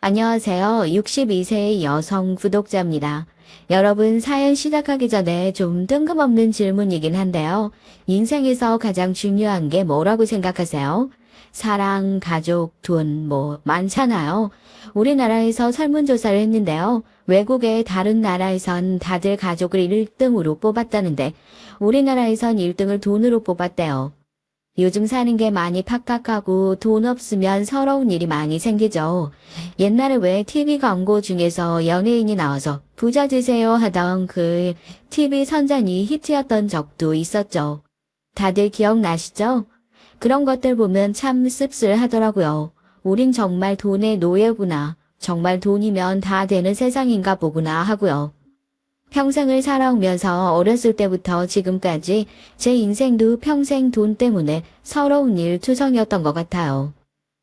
안녕하세요. 62세의 여성 구독자입니다. 여러분 사연 시작하기 전에 좀 뜬금없는 질문이긴 한데요. 인생에서 가장 중요한 게 뭐라고 생각하세요? 사랑, 가족, 돈, 많잖아요. 우리나라에서 설문조사를 했는데요. 외국의 다른 나라에선 다들 가족을 1등으로 뽑았다는데 우리나라에선 1등을 돈으로 뽑았대요. 요즘 사는 게 많이 팍팍하고 돈 없으면 서러운 일이 많이 생기죠. 옛날에 왜 TV 광고 중에서 연예인이 나와서 부자 되세요 하던 그 TV 선전이 히트였던 적도 있었죠. 다들 기억나시죠? 그런 것들 보면 참 씁쓸하더라고요. 우린 정말 돈의 노예구나. 정말 돈이면 다 되는 세상인가 보구나 하고요. 평생을 살아오면서 어렸을 때부터 지금까지 제 인생도 평생 돈 때문에 서러운 일 투성이었던 것 같아요.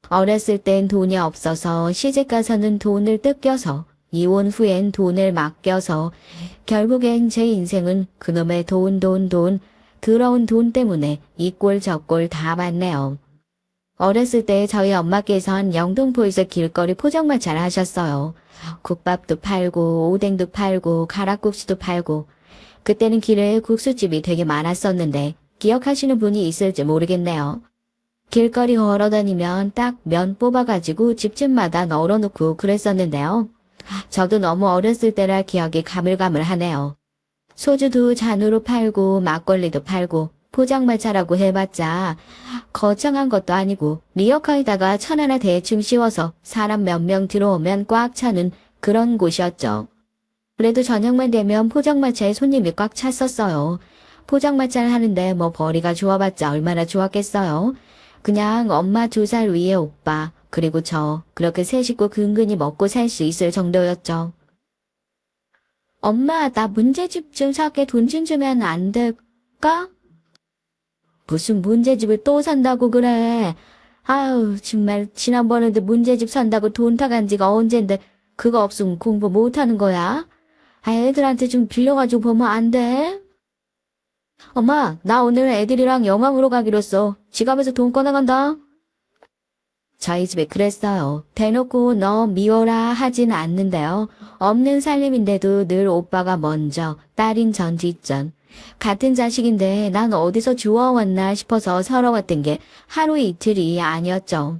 어렸을 땐 돈이 없어서 시집가서는 돈을 뜯겨서 이혼 후엔 돈을 맡겨서 결국엔 제 인생은 그놈의 돈, 더러운 돈 때문에 이 꼴 저 꼴 다 봤네요. 어렸을 때 저희 엄마께선 영등포에서 길거리 포장마차를 하셨어요. 국밥도 팔고 오뎅도 팔고 가락국수도 팔고 그때는 길에 국수집이 되게 많았었는데 기억하시는 분이 있을지 모르겠네요. 길거리 걸어다니면 딱 면 뽑아가지고 집집마다 널어놓고 그랬었는데요. 저도 너무 어렸을 때라 기억이 가물가물하네요. 소주도 잔으로 팔고 막걸리도 팔고 포장마차라고 해봤자 거창한 것도 아니고 리어카에다가 천 하나 대충 씌워서 사람 몇 명 들어오면 꽉 차는 그런 곳이었죠. 그래도 저녁만 되면 포장마차에 손님이 꽉 찼었어요. 포장마차를 하는데 벌이가 좋아봤자 얼마나 좋았겠어요. 그냥 엄마 2살 위에 오빠 그리고 저 그렇게 세 식구 근근히 먹고 살 수 있을 정도였죠. 엄마 나 문제집 좀 사게 돈 좀 주면 안 될까? 무슨 문제집을 또 산다고 그래. 아유 정말 지난번에도 문제집 산다고 돈 타간 지가 언젠데 그거 없으면 공부 못하는 거야? 아 애들한테 좀 빌려가지고 보면 안 돼? 엄마 나 오늘 애들이랑 영화 보러 가기로 했어. 지갑에서 돈 꺼내간다. 저희 집에 그랬어요. 대놓고 너 미워라 하진 않는데요. 없는 살림인데도 늘 오빠가 먼저 딸인 전 뒷전. 같은 자식인데 난 어디서 주워왔나 싶어서 서러웠던 게 하루 이틀이 아니었죠.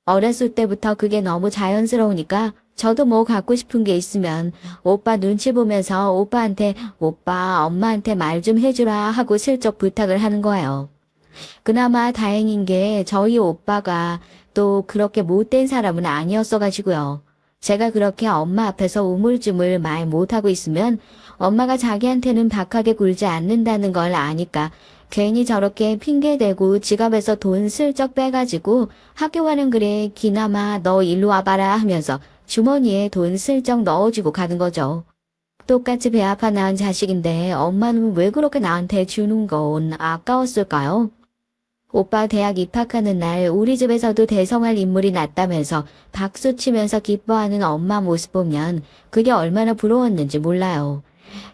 어렸을 때부터 그게 너무 자연스러우니까 저도 갖고 싶은 게 있으면 오빠 눈치 보면서 오빠한테 오빠 엄마한테 말 좀 해주라 하고 슬쩍 부탁을 하는 거예요. 그나마 다행인 게 저희 오빠가 또 그렇게 못된 사람은 아니었어가지고요. 제가 그렇게 엄마 앞에서 우물쭈물 말 못하고 있으면 엄마가 자기한테는 박하게 굴지 않는다는 걸 아니까 괜히 저렇게 핑계대고 지갑에서 돈 슬쩍 빼가지고 학교 가는 길에 기나마 너 일로 와봐라 하면서 주머니에 돈 슬쩍 넣어주고 가는 거죠. 똑같이 배 아파 낳은 자식인데 엄마는 왜 그렇게 나한테 주는 건 아까웠을까요? 오빠 대학 입학하는 날 우리 집에서도 대성할 인물이 났다면서 박수치면서 기뻐하는 엄마 모습 보면 그게 얼마나 부러웠는지 몰라요.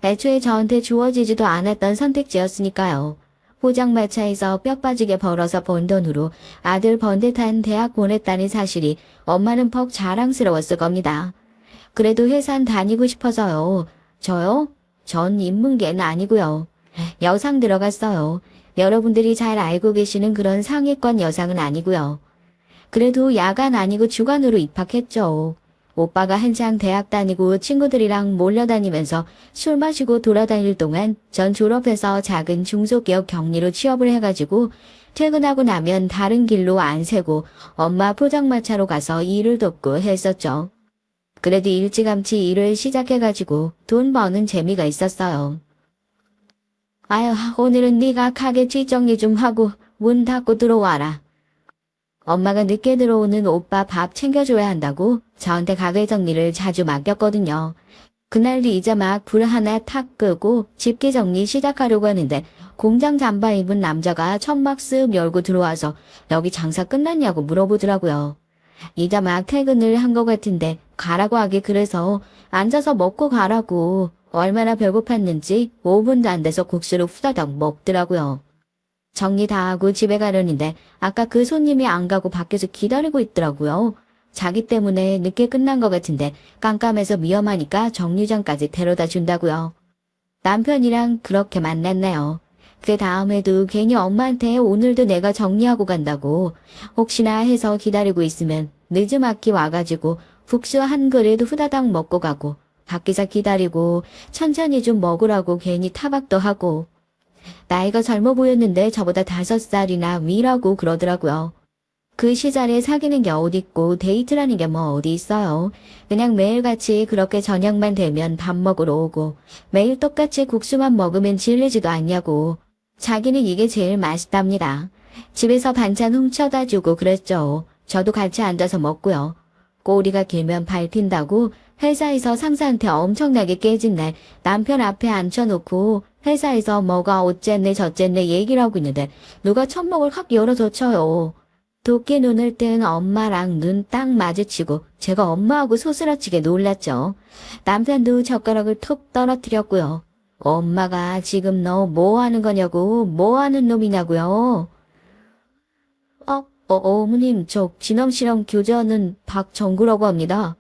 애초에 저한테 주어지지도 않았던 선택지였으니까요. 포장마차에서 뼈 빠지게 벌어서 번 돈으로 아들 번듯한 대학 보냈다는 사실이 엄마는 퍽 자랑스러웠을 겁니다. 그래도 회사는 다니고 싶어서요. 저요? 전 인문계는 아니고요. 여상 들어갔어요. 여러분들이 잘 알고 계시는 그런 상위권 여상은 아니고요. 그래도 야간 아니고 주간으로 입학했죠. 오빠가 한창 대학 다니고 친구들이랑 몰려다니면서 술 마시고 돌아다닐 동안 전 졸업해서 작은 중소기업 경리로 취업을 해가지고 퇴근하고 나면 다른 길로 안 새고 엄마 포장마차로 가서 일을 돕고 했었죠. 그래도 일찌감치 일을 시작해가지고 돈 버는 재미가 있었어요. 아유, 오늘은 네가 가게 뒷정리 좀 하고 문 닫고 들어와라. 엄마가 늦게 들어오는 오빠 밥 챙겨줘야 한다고 저한테 가게 정리를 자주 맡겼거든요. 그날도 이제 막 불 하나 탁 끄고 집기 정리 시작하려고 하는데 공장 잠바 입은 남자가 천막 쓱 열고 들어와서 여기 장사 끝났냐고 물어보더라고요. 이제 막 퇴근을 한 것 같은데 가라고 하기 그래서 앉아서 먹고 가라고 얼마나 배고팠는지 5분도 안 돼서 국수를 후다닥 먹더라고요. 정리 다 하고 집에 가려는데 아까 그 손님이 안 가고 밖에서 기다리고 있더라고요. 자기 때문에 늦게 끝난 것 같은데 깜깜해서 위험하니까 정류장까지 데려다 준다고요. 남편이랑 그렇게 만났네요. 그 다음에도 괜히 엄마한테 오늘도 내가 정리하고 간다고 혹시나 해서 기다리고 있으면 늦음악기 와가지고 국수 한 그릇 후다닥 먹고 가고 밖에서 기다리고 천천히 좀 먹으라고 괜히 타박도 하고 나이가 젊어 보였는데 저보다 5살이나 위라고 그러더라고요. 그 시절에 사귀는 게 어딨고 데이트라는 게 뭐 어디 있어요. 그냥 매일같이 그렇게 저녁만 되면 밥 먹으러 오고 매일 똑같이 국수만 먹으면 질리지도 않냐고. 자기는 이게 제일 맛있답니다. 집에서 반찬 훔쳐다 주고 그랬죠. 저도 같이 앉아서 먹고요. 꼬리가 길면 밟힌다고 회사에서 상사한테 엄청나게 깨진 날 남편 앞에 앉혀놓고 회사에서 뭐가 어쨌네 저쨌네 얘기를 하고 있는데 누가 천목을 확 열어서 쳐요. 도끼 눈을 뜬 엄마랑 눈 딱 마주치고 제가 엄마하고 소스라치게 놀랐죠. 남편도 젓가락을 툭 떨어뜨렸고요. 엄마가 지금 너 뭐 하는 거냐고, 뭐 하는 놈이냐고요. 어머님, 저 진엄 씨랑 교제하는 박정구라고 합니다.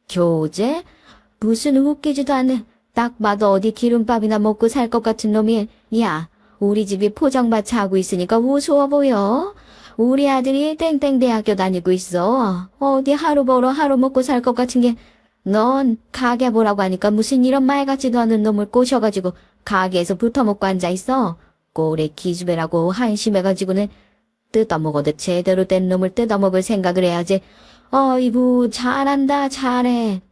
교제? 무슨 웃기지도 않은, 딱 봐도 어디 기름밥이나 먹고 살 것 같은 놈이, 야, 우리 집이 포장마차 하고 있으니까 우스워 보여. 우리 아들이 땡땡 대학교 다니고 있어. 어디 하루 벌어 하루 먹고 살 것 같은 게, 넌 가게 보라고 하니까 무슨 이런 말 같지도 않은 놈을 꼬셔가지고 가게에서 붙어먹고 앉아있어. 꼴에 기집애라고 한심해가지고는 뜯어먹어도 제대로 된 놈을 뜯어먹을 생각을 해야지. 어이구 잘한다 잘해.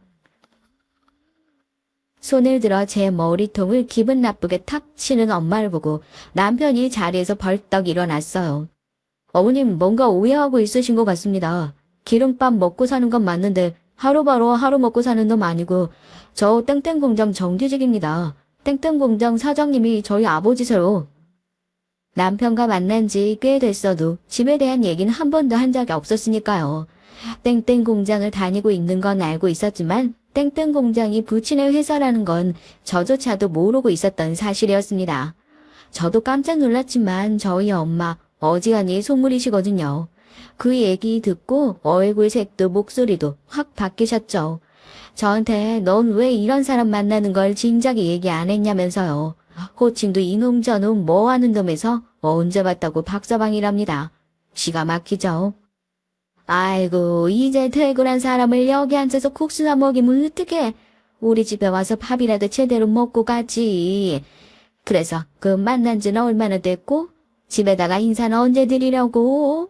손을 들어 제 머리통을 기분 나쁘게 탁 치는 엄마를 보고 남편이 자리에서 벌떡 일어났어요. 어머님 뭔가 오해하고 있으신 것 같습니다. 기름밥 먹고 사는 건 맞는데 하루바로 하루 먹고 사는 놈 아니고 저 땡땡공장 정규직입니다. 땡땡공장 사장님이 저희 아버지세요. 남편과 만난 지 꽤 됐어도 집에 대한 얘기는 한 번도 한 적이 없었으니까요. 땡땡공장을 다니고 있는 건 알고 있었지만 땡땡공장이 부친의 회사라는 건 저조차도 모르고 있었던 사실이었습니다. 저도 깜짝 놀랐지만 저희 엄마 어지간히 속물이시거든요. 그 얘기 듣고 얼굴 색도 목소리도 확 바뀌셨죠. 저한테 넌 왜 이런 사람 만나는 걸 진작에 얘기 안 했냐면서요. 호칭도 이놈 저놈 뭐 하는 놈에서 언제 봤다고 박서방이랍니다. 기가 막히죠. 아이고 이제 퇴근한 사람을 여기 앉아서 국수나 먹이면 어떡해. 우리 집에 와서 밥이라도 제대로 먹고 가지. 그래서 그 만난 지는 얼마나 됐고 집에다가 인사는 언제 드리려고.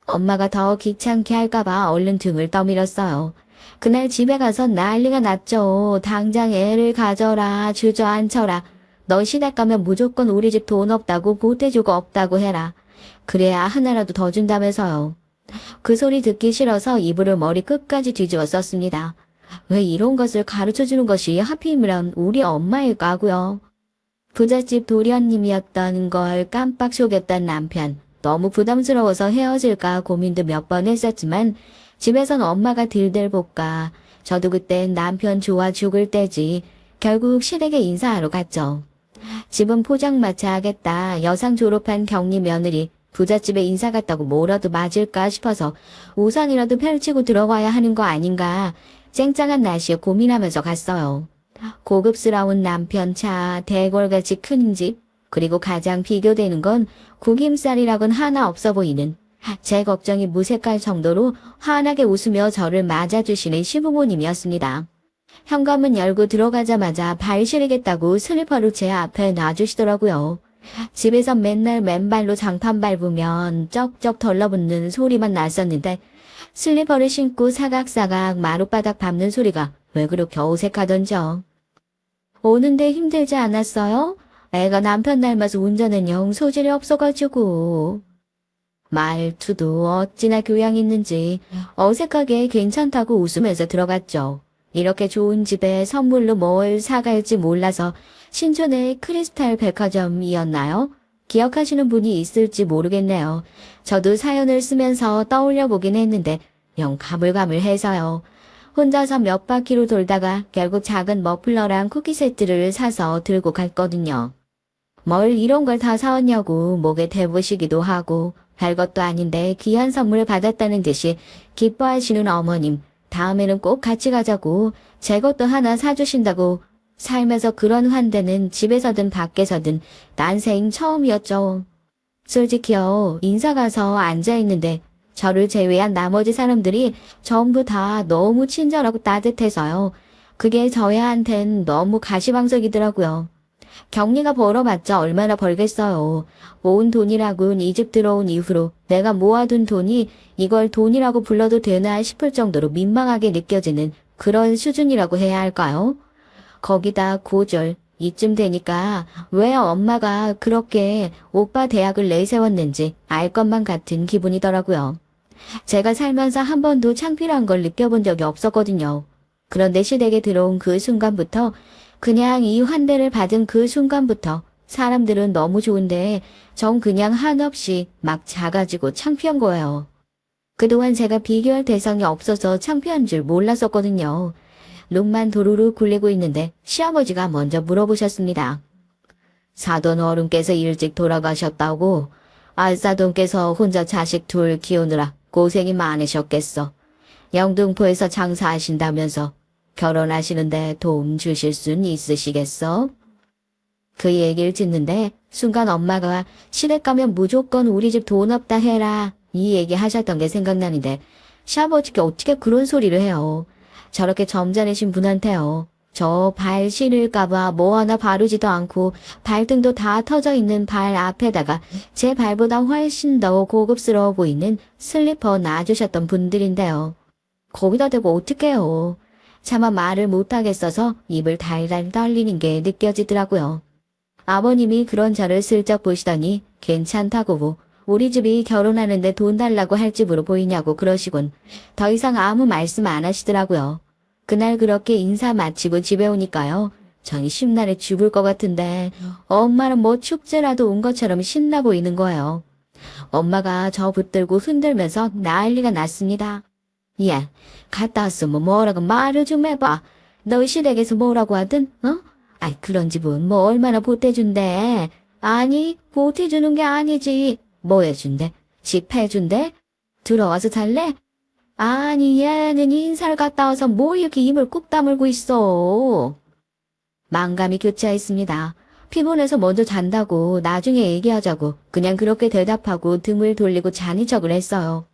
엄마가 더 귀찮게 할까봐 얼른 등을 떠밀었어요. 그날 집에 가서 난리가 났죠. 당장 애를 가져라 주저앉혀라. 너 시댁 가면 무조건 우리 집 돈 없다고 보태주고 없다고 해라. 그래야 하나라도 더 준다면서요. 그 소리 듣기 싫어서 이불을 머리 끝까지 뒤집어 썼습니다. 왜 이런 것을 가르쳐주는 것이 하필이면 우리 엄마일까 하고요. 부잣집 도련님이었던 걸 깜빡 속였던 남편. 너무 부담스러워서 헤어질까 고민도 몇 번 했었지만 집에선 엄마가 들들볶아. 저도 그땐 남편 좋아 죽을 때지. 결국 시댁에 인사하러 갔죠. 집은 포장마차 하겠다. 여상 졸업한 격리 며느리. 부잣집에 인사 갔다고 뭐라도 맞을까 싶어서 우산이라도 펼치고 들어가야 하는 거 아닌가. 쨍쨍한 날씨에 고민하면서 갔어요. 고급스러운 남편 차, 대궐같이 큰 집, 그리고 가장 비교되는 건 구김살이라곤 하나 없어 보이는 제 걱정이 무색할 정도로 환하게 웃으며 저를 맞아주시는 시부모님이었습니다. 현관문 열고 들어가자마자 발 시리겠다고 슬리퍼를 제 앞에 놔주시더라고요. 집에서 맨날 맨발로 장판 밟으면 쩍쩍 덜러붙는 소리만 났었는데 슬리퍼를 신고 사각사각 마룻바닥 밟는 소리가 왜 그렇게 어색하던지요. 오는데 힘들지 않았어요? 애가 남편 닮아서 운전은 영 소질이 없어가지고. 말투도 어찌나 교양 있는지 어색하게 괜찮다고 웃으면서 들어갔죠. 이렇게 좋은 집에 선물로 뭘 사갈지 몰라서 신촌의 크리스탈 백화점이었나요? 기억하시는 분이 있을지 모르겠네요. 저도 사연을 쓰면서 떠올려 보긴 했는데 영 가물가물해서요. 혼자서 몇 바퀴로 돌다가 결국 작은 머플러랑 쿠키 세트를 사서 들고 갔거든요. 뭘 이런 걸 다 사왔냐고 목에 대보시기도 하고 별것도 아닌데 귀한 선물을 받았다는 듯이 기뻐하시는 어머님. 다음에는 꼭 같이 가자고 제 것도 하나 사주신다고. 살면서 그런 환대는 집에서든 밖에서든 난생 처음이었죠. 솔직히요, 인사 가서 앉아있는데 저를 제외한 나머지 사람들이 전부 다 너무 친절하고 따뜻해서요. 그게 저희한텐 너무 가시방석이더라고요. 격리가 벌어봤자 얼마나 벌겠어요. 모은 돈이라곤 이 집 들어온 이후로 내가 모아둔 돈이 이걸 돈이라고 불러도 되나 싶을 정도로 민망하게 느껴지는 그런 수준이라고 해야 할까요? 거기다 고졸, 이쯤 되니까 왜 엄마가 그렇게 오빠 대학을 내세웠는지 알 것만 같은 기분이더라고요. 제가 살면서 한 번도 창피한 걸 느껴본 적이 없었거든요. 그런데 시댁에 들어온 그 순간부터, 그냥 이 환대를 받은 그 순간부터 사람들은 너무 좋은데 전 그냥 한없이 막 작아지고 창피한 거예요. 그동안 제가 비교할 대상이 없어서 창피한 줄 몰랐었거든요. 눈만 도루루 굴리고 있는데 시아버지가 먼저 물어보셨습니다. 사돈 어른께서 일찍 돌아가셨다고? 알사돈께서 혼자 자식 둘 키우느라 고생이 많으셨겠어. 영등포에서 장사하신다면서 결혼하시는데 도움 주실 순 있으시겠어? 그 얘기를 듣는데 순간 엄마가 시댁 가면 무조건 우리 집 돈 없다 해라 이 얘기 하셨던 게 생각나는데 시아버지께 어떻게 그런 소리를 해요. 저렇게 점잖으신 분한테요. 저 발 시릴까봐 뭐 하나 바르지도 않고 발등도 다 터져 있는 발 앞에다가 제 발보다 훨씬 더 고급스러워 보이는 슬리퍼 놔주셨던 분들인데요. 거기다 대고 어떡해요. 차마 말을 못하겠어서 입을 달달 떨리는 게 느껴지더라고요. 아버님이 그런 저를 슬쩍 보시더니 괜찮다고 우리 집이 결혼하는데 돈 달라고 할 집으로 보이냐고 그러시곤 더 이상 아무 말씀 안 하시더라고요. 그날 그렇게 인사 마치고 집에 오니까요. 전 심란해 죽을 것 같은데 엄마는 뭐 축제라도 온 것처럼 신나 보이는 거예요. 엄마가 저 붙들고 흔들면서 난리가 났습니다. 야, 갔다 왔으면 뭐라고 말을 좀 해봐. 너희 시댁에서 뭐라고 하든, 어? 아이, 그런 집은 뭐 얼마나 보태준대. 아니, 보태주는 게 아니지. 뭐 해준대? 집 해준대? 들어와서 살래? 아니, 얘는 인사를 갔다 와서 뭐 이렇게 입을 꾹 다물고 있어. 망감이 교차했습니다. 피곤해서 먼저 잔다고, 나중에 얘기하자고, 그냥 그렇게 대답하고 등을 돌리고 잔인 척을 했어요.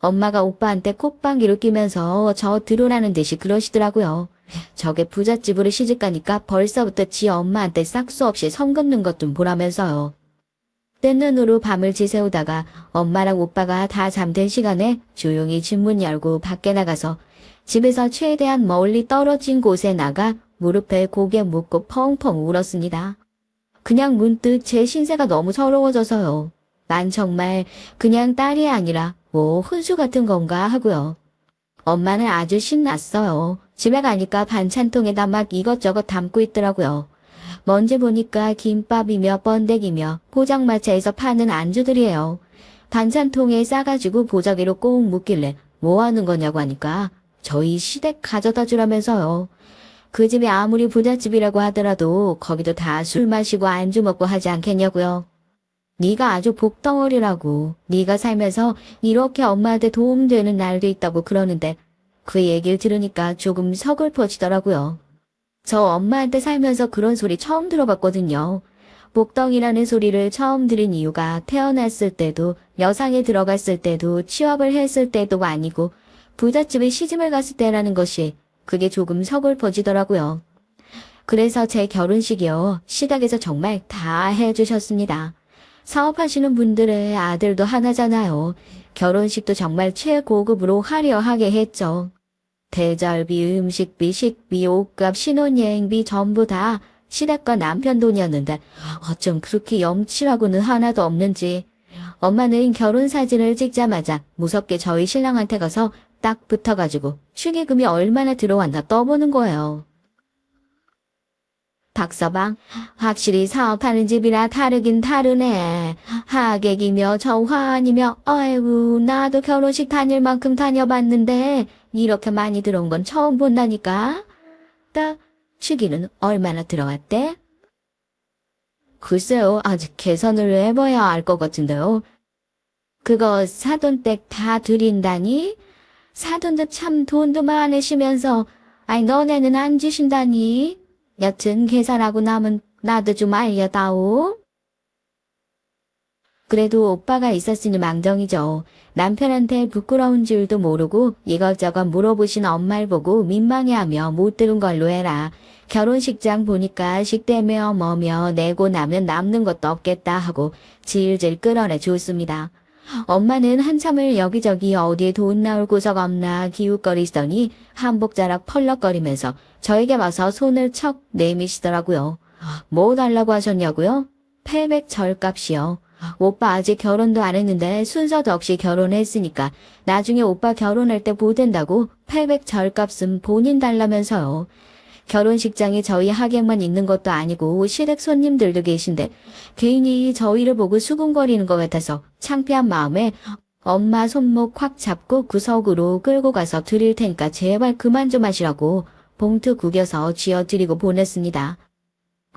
엄마가 오빠한테 콧방귀를 끼면서 저 들어라는 듯이 그러시더라고요. 저게 부잣집으로 시집가니까 벌써부터 지 엄마한테 싹수 없이 선 긋는 것 좀 보라면서요. 뜬 눈으로 밤을 지새우다가 엄마랑 오빠가 다 잠든 시간에 조용히 집문 열고 밖에 나가서 집에서 최대한 멀리 떨어진 곳에 나가 무릎에 고개 묻고 펑펑 울었습니다. 그냥 문득 제 신세가 너무 서러워져서요. 난 정말 그냥 딸이 아니라 뭐 훈수 같은 건가 하고요. 엄마는 아주 신났어요. 집에 가니까 반찬통에다 막 이것저것 담고 있더라고요. 먼지 보니까 김밥이며 번데기며 포장마차에서 파는 안주들이에요. 반찬통에 싸가지고 보자기로 꼭 묶길래 뭐 하는 거냐고 하니까 저희 시댁 가져다 주라면서요. 그 집이 아무리 부잣집이라고 하더라도 거기도 다 술 마시고 안주 먹고 하지 않겠냐고요. 네가 아주 복덩어리라고. 네가 살면서 이렇게 엄마한테 도움되는 날도 있다고 그러는데 그 얘기를 들으니까 조금 서글퍼지더라고요. 저 엄마한테 살면서 그런 소리 처음 들어봤거든요. 복덩이라는 소리를 처음 들은 이유가 태어났을 때도 여상에 들어갔을 때도 취업을 했을 때도 아니고 부잣집에 시집을 갔을 때라는 것이 그게 조금 서글퍼지더라고요. 그래서 제 결혼식이요. 시댁에서 정말 다 해주셨습니다. 사업하시는 분들의 아들도 하나잖아요. 결혼식도 정말 최고급으로 화려하게 했죠. 대절비, 음식비, 식비, 옷값, 신혼여행비 전부 다 시댁과 남편 돈이었는데 어쩜 그렇게 염치라고는 하나도 없는지. 엄마는 결혼사진을 찍자마자 무섭게 저희 신랑한테 가서 딱 붙어가지고 축의금이 얼마나 들어왔나 떠보는 거예요. 박서방, 확실히 사업하는 집이라 다르긴 다르네. 하객이며 정화아니며 아이고 나도 결혼식 다닐 만큼 다녀봤는데 이렇게 많이 들어온 건 처음 본다니까. 딱 축의는 얼마나 들어왔대? 글쎄요, 아직 계산을 해봐야 알 것 같은데요. 그거 사돈댁 다 드린다니? 사돈도 참 돈도 많으시면서 아이 너네는 안 주신다니? 여튼 계산하고 남은 나도 좀 알려다오. 그래도 오빠가 있었으니 망정이죠. 남편한테 부끄러운 줄도 모르고 이것저것 물어보신 엄마를 보고 민망해하며 못 들은 걸로 해라. 결혼식장 보니까 식대며 뭐며 내고 나면 남는 것도 없겠다 하고 질질 끌어내 줬습니다. 엄마는 한참을 여기저기 어디에 돈 나올 구석 없나 기웃거리시더니 한복자락 펄럭거리면서 저에게 와서 손을 척 내미시더라고요. 뭐 달라고 하셨냐고요? 패백 절값이요. 오빠 아직 결혼도 안 했는데 순서도 없이 결혼했으니까 나중에 오빠 결혼할 때 보댄다고 패백 절값은 본인 달라면서요. 결혼식장에 저희 하객만 있는 것도 아니고 시댁 손님들도 계신데 괜히 저희를 보고 수군거리는 것 같아서 창피한 마음에 엄마 손목 확 잡고 구석으로 끌고 가서 드릴 테니까 제발 그만 좀 하시라고 봉투 구겨서 쥐어드리고 보냈습니다.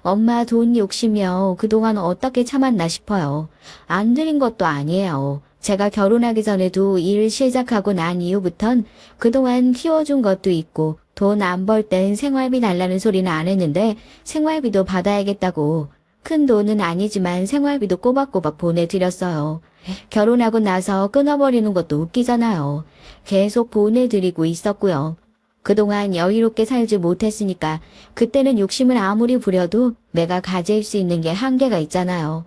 엄마 돈 욕심이요. 그동안 어떻게 참았나 싶어요. 안 드린 것도 아니에요. 제가 결혼하기 전에도 일 시작하고 난 이후부턴 그동안 키워준 것도 있고 돈 안 벌 땐 생활비 달라는 소리는 안 했는데 생활비도 받아야겠다고 큰 돈은 아니지만 생활비도 꼬박꼬박 보내드렸어요. 결혼하고 나서 끊어버리는 것도 웃기잖아요. 계속 보내드리고 있었고요. 그동안 여유롭게 살지 못했으니까 그때는 욕심을 아무리 부려도 내가 가질 수 있는 게 한계가 있잖아요.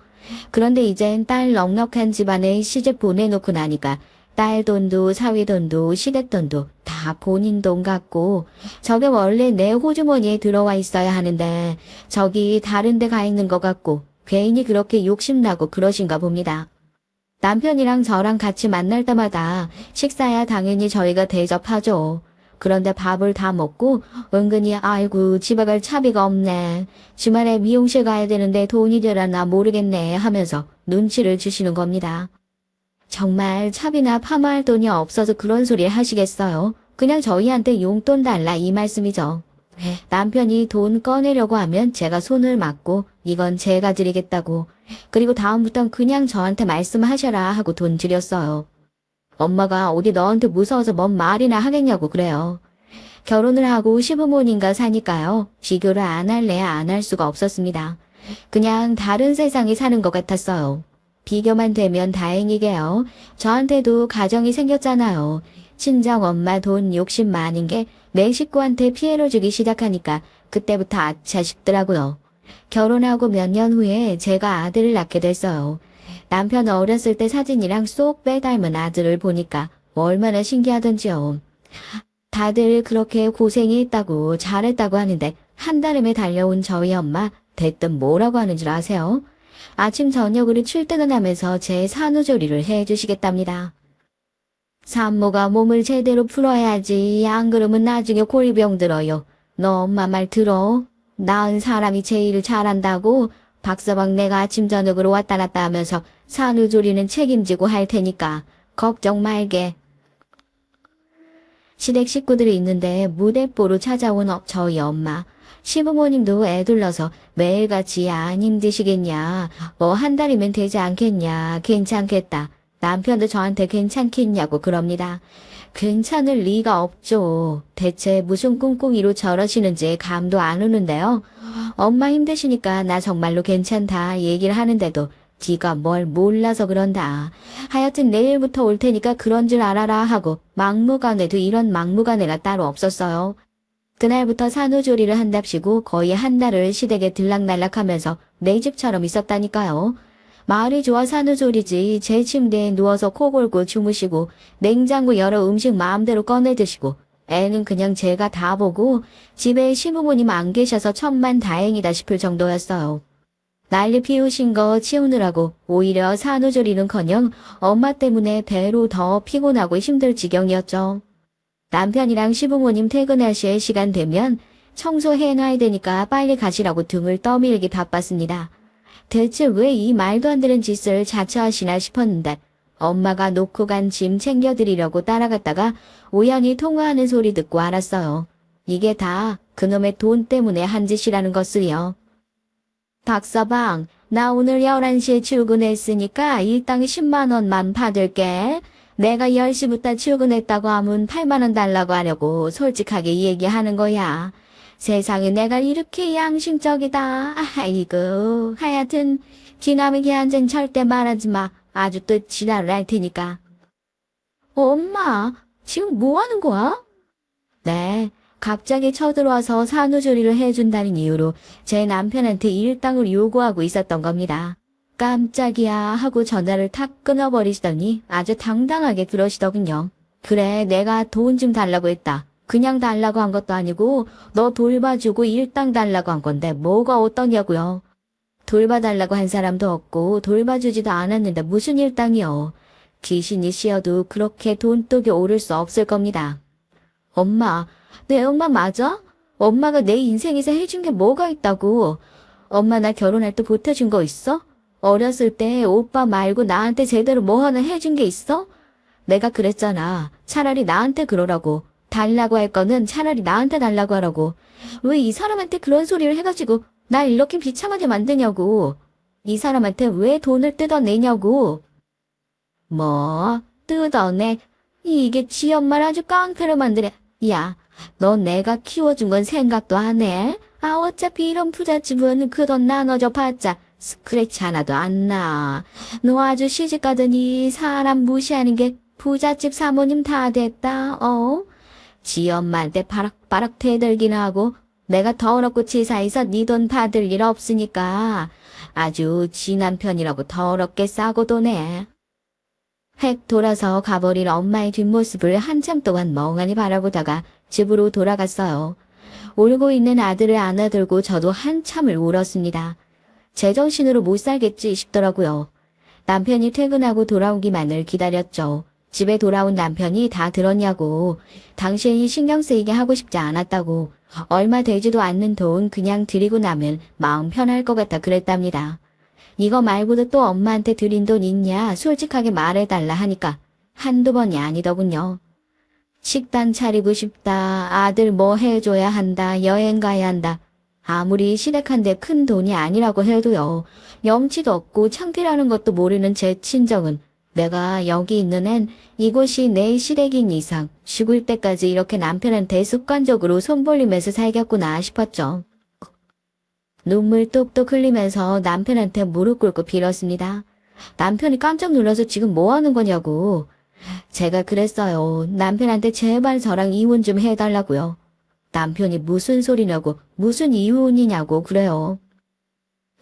그런데 이젠 딸 넉넉한 집안에 시집 보내놓고 나니까 딸 돈도 사위 돈도 시댁 돈도 다 본인 돈 같고 저게 원래 내 호주머니에 들어와 있어야 하는데 저기 다른 데 가 있는 것 같고 괜히 그렇게 욕심나고 그러신가 봅니다. 남편이랑 저랑 같이 만날 때마다 식사야 당연히 저희가 대접하죠. 그런데 밥을 다 먹고 은근히 아이고 집에 갈 차비가 없네. 주말에 미용실 가야 되는데 돈이 되려나 모르겠네 하면서 눈치를 주시는 겁니다. 정말 차비나 파마할 돈이 없어서 그런 소리 하시겠어요? 그냥 저희한테 용돈 달라 이 말씀이죠. 남편이 돈 꺼내려고 하면 제가 손을 막고 이건 제가 드리겠다고 그리고 다음부턴 그냥 저한테 말씀하셔라 하고 돈 드렸어요. 엄마가 어디 너한테 무서워서 뭔 말이나 하겠냐고 그래요. 결혼을 하고 시부모님과 사니까요. 비교를 안 할래야 안 할 수가 없었습니다. 그냥 다른 세상에 사는 것 같았어요. 비교만 되면 다행이게요. 저한테도 가정이 생겼잖아요. 친정 엄마 돈 욕심 많은 게 내 식구한테 피해를 주기 시작하니까 그때부터 아차 싶더라고요. 결혼하고 몇 년 후에 제가 아들을 낳게 됐어요. 남편 어렸을 때 사진이랑 쏙 빼닮은 아들을 보니까 얼마나 신기하던지요. 다들 그렇게 고생이 했다고 잘했다고 하는데 한달음에 달려온 저희 엄마 대뜸 뭐라고 하는 줄 아세요? 아침 저녁으로 출퇴근 하면서 제 산후조리를 해주시겠답니다. 산모가 몸을 제대로 풀어야지 안 그러면 나중에 골병 들어요. 너 엄마 말 들어? 낳은 사람이 제일 잘한다고 박서방 내가 아침 저녁으로 왔다 갔다 하면서 산후조리는 책임지고 할 테니까 걱정 말게. 시댁 식구들이 있는데 무대뽀로 찾아온 저희 엄마. 시부모님도 애둘러서 매일같이 안 힘드시겠냐. 뭐 한 달이면 되지 않겠냐. 괜찮겠다. 남편도 저한테 괜찮겠냐고 그럽니다. 괜찮을 리가 없죠. 대체 무슨 꿍꿍이로 저러시는지 감도 안 오는데요. 엄마 힘드시니까 나 정말로 괜찮다 얘기를 하는데도 지가 뭘 몰라서 그런다. 하여튼 내일부터 올 테니까 그런 줄 알아라 하고 막무가내도 이런 막무가내가 따로 없었어요. 그날부터 산후조리를 한답시고 거의 한 달을 시댁에 들락날락하면서 내 집처럼 있었다니까요. 마을이 좋아 산후조리지 제 침대에 누워서 코 골고 주무시고 냉장고 열어 음식 마음대로 꺼내 드시고 애는 그냥 제가 다 보고 집에 시부모님 안 계셔서 천만다행이다 싶을 정도였어요. 난리 피우신 거 치우느라고 오히려 산후조리는커녕 엄마 때문에 배로 더 피곤하고 힘들 지경이었죠. 남편이랑 시부모님 퇴근할 시간 되면 청소해놔야 되니까 빨리 가시라고 등을 떠밀기 바빴습니다. 대체 왜 이 말도 안 되는 짓을 자처하시나 싶었는데 엄마가 놓고 간 짐 챙겨드리려고 따라갔다가 우연히 통화하는 소리 듣고 알았어요. 이게 다 그놈의 돈 때문에 한 짓이라는 것을요. 박서방, 나 오늘 11시에 출근했으니까 일당 10만 원만 받을게. 내가 10시부터 출근했다고 하면 8만 원 달라고 하려고 솔직하게 얘기하는 거야. 세상에 내가 이렇게 양심적이다. 아이고, 하여튼 기남의 걔한텐 절대 말하지 마. 아주 또 지랄을 할 테니까. 엄마, 지금 뭐 하는 거야? 네, 갑자기 쳐들어와서 산후조리를 해준다는 이유로 제 남편한테 일당을 요구하고 있었던 겁니다. 깜짝이야 하고 전화를 탁 끊어버리시더니 아주 당당하게 그러시더군요. 그래, 내가 돈 좀 달라고 했다. 그냥 달라고 한 것도 아니고 너 돌봐주고 일당 달라고 한 건데 뭐가 어떠냐고요. 돌봐달라고 한 사람도 없고 돌봐주지도 않았는데 무슨 일당이요. 귀신이 씌어도 그렇게 돈독이 오를 수 없을 겁니다. 엄마, 내 엄마 맞아? 엄마가 내 인생에서 해준 게 뭐가 있다고. 엄마 나 결혼할 때 보태준 거 있어? 어렸을 때 오빠 말고 나한테 제대로 뭐 하나 해준 게 있어? 내가 그랬잖아. 차라리 나한테 그러라고. 달라고 할 거는 차라리 나한테 달라고 하라고. 왜 이 사람한테 그런 소리를 해가지고 날 이렇게 비참하게 만드냐고. 이 사람한테 왜 돈을 뜯어내냐고. 뭐, 뜯어내? 이게 지 엄마를 아주 깡패로 만드네. 야, 너 내가 키워준 건 생각도 안 해? 아, 어차피 이런 부잣집은 그 돈 나눠줘 봤자 스크래치 하나도 안 나. 너 아주 시집가더니 사람 무시하는 게 부잣집 사모님 다 됐다, 지 엄마한테 바락바락 대들기나 하고 내가 더럽고 치사해서 네 돈 받을 일 없으니까 아주 지 남편이라고 더럽게 싸고 도네. 획 돌아서 가버린 엄마의 뒷모습을 한참 동안 멍하니 바라보다가 집으로 돌아갔어요. 울고 있는 아들을 안아들고 저도 한참을 울었습니다. 제정신으로 못 살겠지 싶더라고요. 남편이 퇴근하고 돌아오기만을 기다렸죠. 집에 돌아온 남편이 다 들었냐고. 당신이 신경 쓰이게 하고 싶지 않았다고. 얼마 되지도 않는 돈 그냥 드리고 나면 마음 편할 것 같아 그랬답니다. 이거 말고도 또 엄마한테 드린 돈 있냐 솔직하게 말해달라 하니까 한두 번이 아니더군요. 식당 차리고 싶다. 아들 뭐 해줘야 한다. 여행 가야 한다. 아무리 시댁한데 큰 돈이 아니라고 해도요. 염치도 없고 창피라는 것도 모르는 제 친정은 내가 여기 있는 앤 이곳이 내 시댁인 이상 죽을 때까지 이렇게 남편한테 습관적으로 손벌리면서 살겠구나 싶었죠. 눈물 뚝뚝 흘리면서 남편한테 무릎 꿇고 빌었습니다. 남편이 깜짝 놀라서 지금 뭐 하는 거냐고. 제가 그랬어요. 남편한테 제발 저랑 이혼 좀 해달라고요. 남편이 무슨 소리냐고 무슨 이혼이냐고 그래요.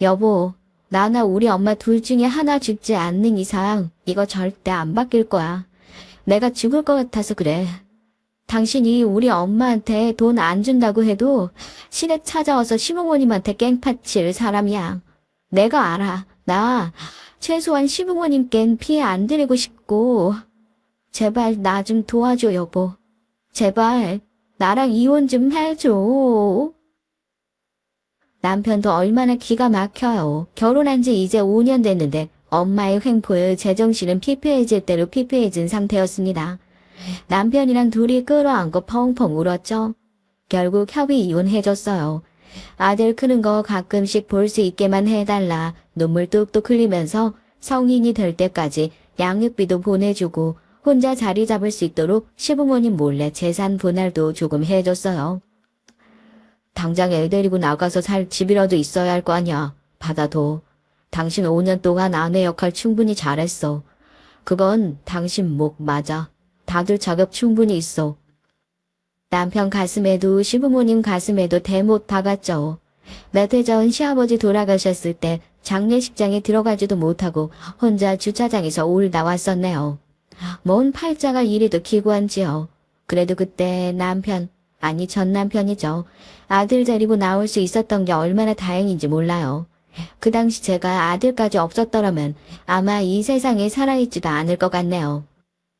여보, 나나 우리 엄마 둘 중에 하나 죽지 않는 이상 이거 절대 안 바뀔 거야. 내가 죽을 것 같아서 그래. 당신이 우리 엄마한테 돈 안 준다고 해도 시댁 찾아와서 시부모님한테 깽판칠 사람이야. 내가 알아. 나 최소한 시부모님껜 피해 안 드리고 싶고 제발 나 좀 도와줘 여보. 제발 나랑 이혼 좀 해줘. 남편도 얼마나 기가 막혀요. 결혼한 지 이제 5년 됐는데 엄마의 횡포에 제정신은 피폐해질 대로 피폐해진 상태였습니다. 남편이랑 둘이 끌어안고 펑펑 울었죠. 결국 협의 이혼해줬어요. 아들 크는 거 가끔씩 볼 수 있게만 해달라. 눈물 뚝뚝 흘리면서 성인이 될 때까지 양육비도 보내주고 혼자 자리 잡을 수 있도록 시부모님 몰래 재산 분할도 조금 해줬어요. 당장 애 데리고 나가서 살 집이라도 있어야 할 거 아니야. 받아도. 당신 5년 동안 아내 역할 충분히 잘했어. 그건 당신 목 맞아. 다들 자격 충분히 있어. 남편 가슴에도 시부모님 가슴에도 대못 박았죠. 몇 해 전 시아버지 돌아가셨을 때 장례식장에 들어가지도 못하고 혼자 주차장에서 울다 왔었네요. 먼 팔자가 이리도 기구한지요. 그래도 그때 아니 전 남편이죠. 아들 데리고 나올 수 있었던 게 얼마나 다행인지 몰라요. 그 당시 제가 아들까지 없었더라면 아마 이 세상에 살아있지도 않을 것 같네요.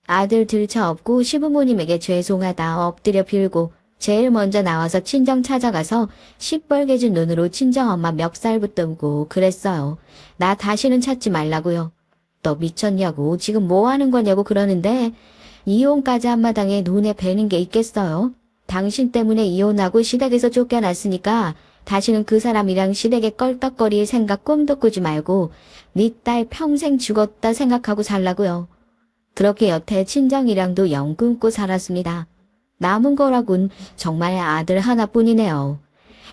아들 들쳐업고 시부모님에게 죄송하다 엎드려 빌고 제일 먼저 나와서 친정 찾아가서 시뻘게 진 눈으로 친정엄마 멱살 붙들고 그랬어요. 나 다시는 찾지 말라고요. 너 미쳤냐고 지금 뭐 하는 거냐고 그러는데 이혼까지 한마당에 눈에 뵈는 게 있겠어요? 당신 때문에 이혼하고 시댁에서 쫓겨났으니까 다시는 그 사람이랑 시댁에 껄떡거릴 생각 꿈도 꾸지 말고 네 딸 평생 죽었다 생각하고 살라고요. 그렇게 여태 친정이랑도 영 끊고 살았습니다. 남은 거라곤 정말 아들 하나뿐이네요.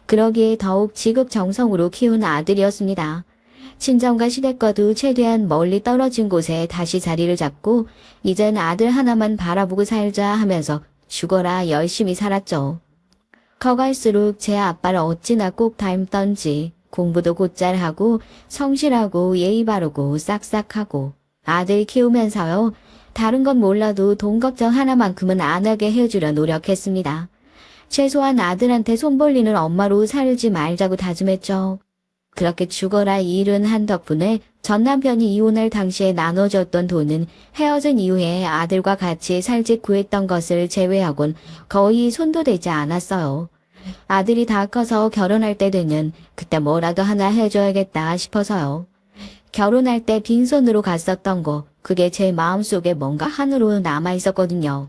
그러기에 더욱 지극정성으로 키운 아들이었습니다. 친정과 시댁과도 최대한 멀리 떨어진 곳에 다시 자리를 잡고 이젠 아들 하나만 바라보고 살자 하면서 죽어라 열심히 살았죠. 커갈수록 제 아빠를 어찌나 꼭 닮던지 공부도 곧잘 하고 성실하고 예의 바르고 싹싹하고 아들 키우면서요. 다른 건 몰라도 돈 걱정 하나만큼은 안 하게 해주려 노력했습니다. 최소한 아들한테 손 벌리는 엄마로 살지 말자고 다짐했죠. 그렇게 죽어라 일은 한 덕분에 전 남편이 이혼할 당시에 나눠줬던 돈은 헤어진 이후에 아들과 같이 살지 구했던 것을 제외하곤 거의 손도 대지 않았어요. 아들이 다 커서 결혼할 때 되면 그때 뭐라도 하나 해줘야겠다 싶어서요. 결혼할 때 빈손으로 갔었던 거 그게 제 마음속에 뭔가 한으로 남아있었거든요.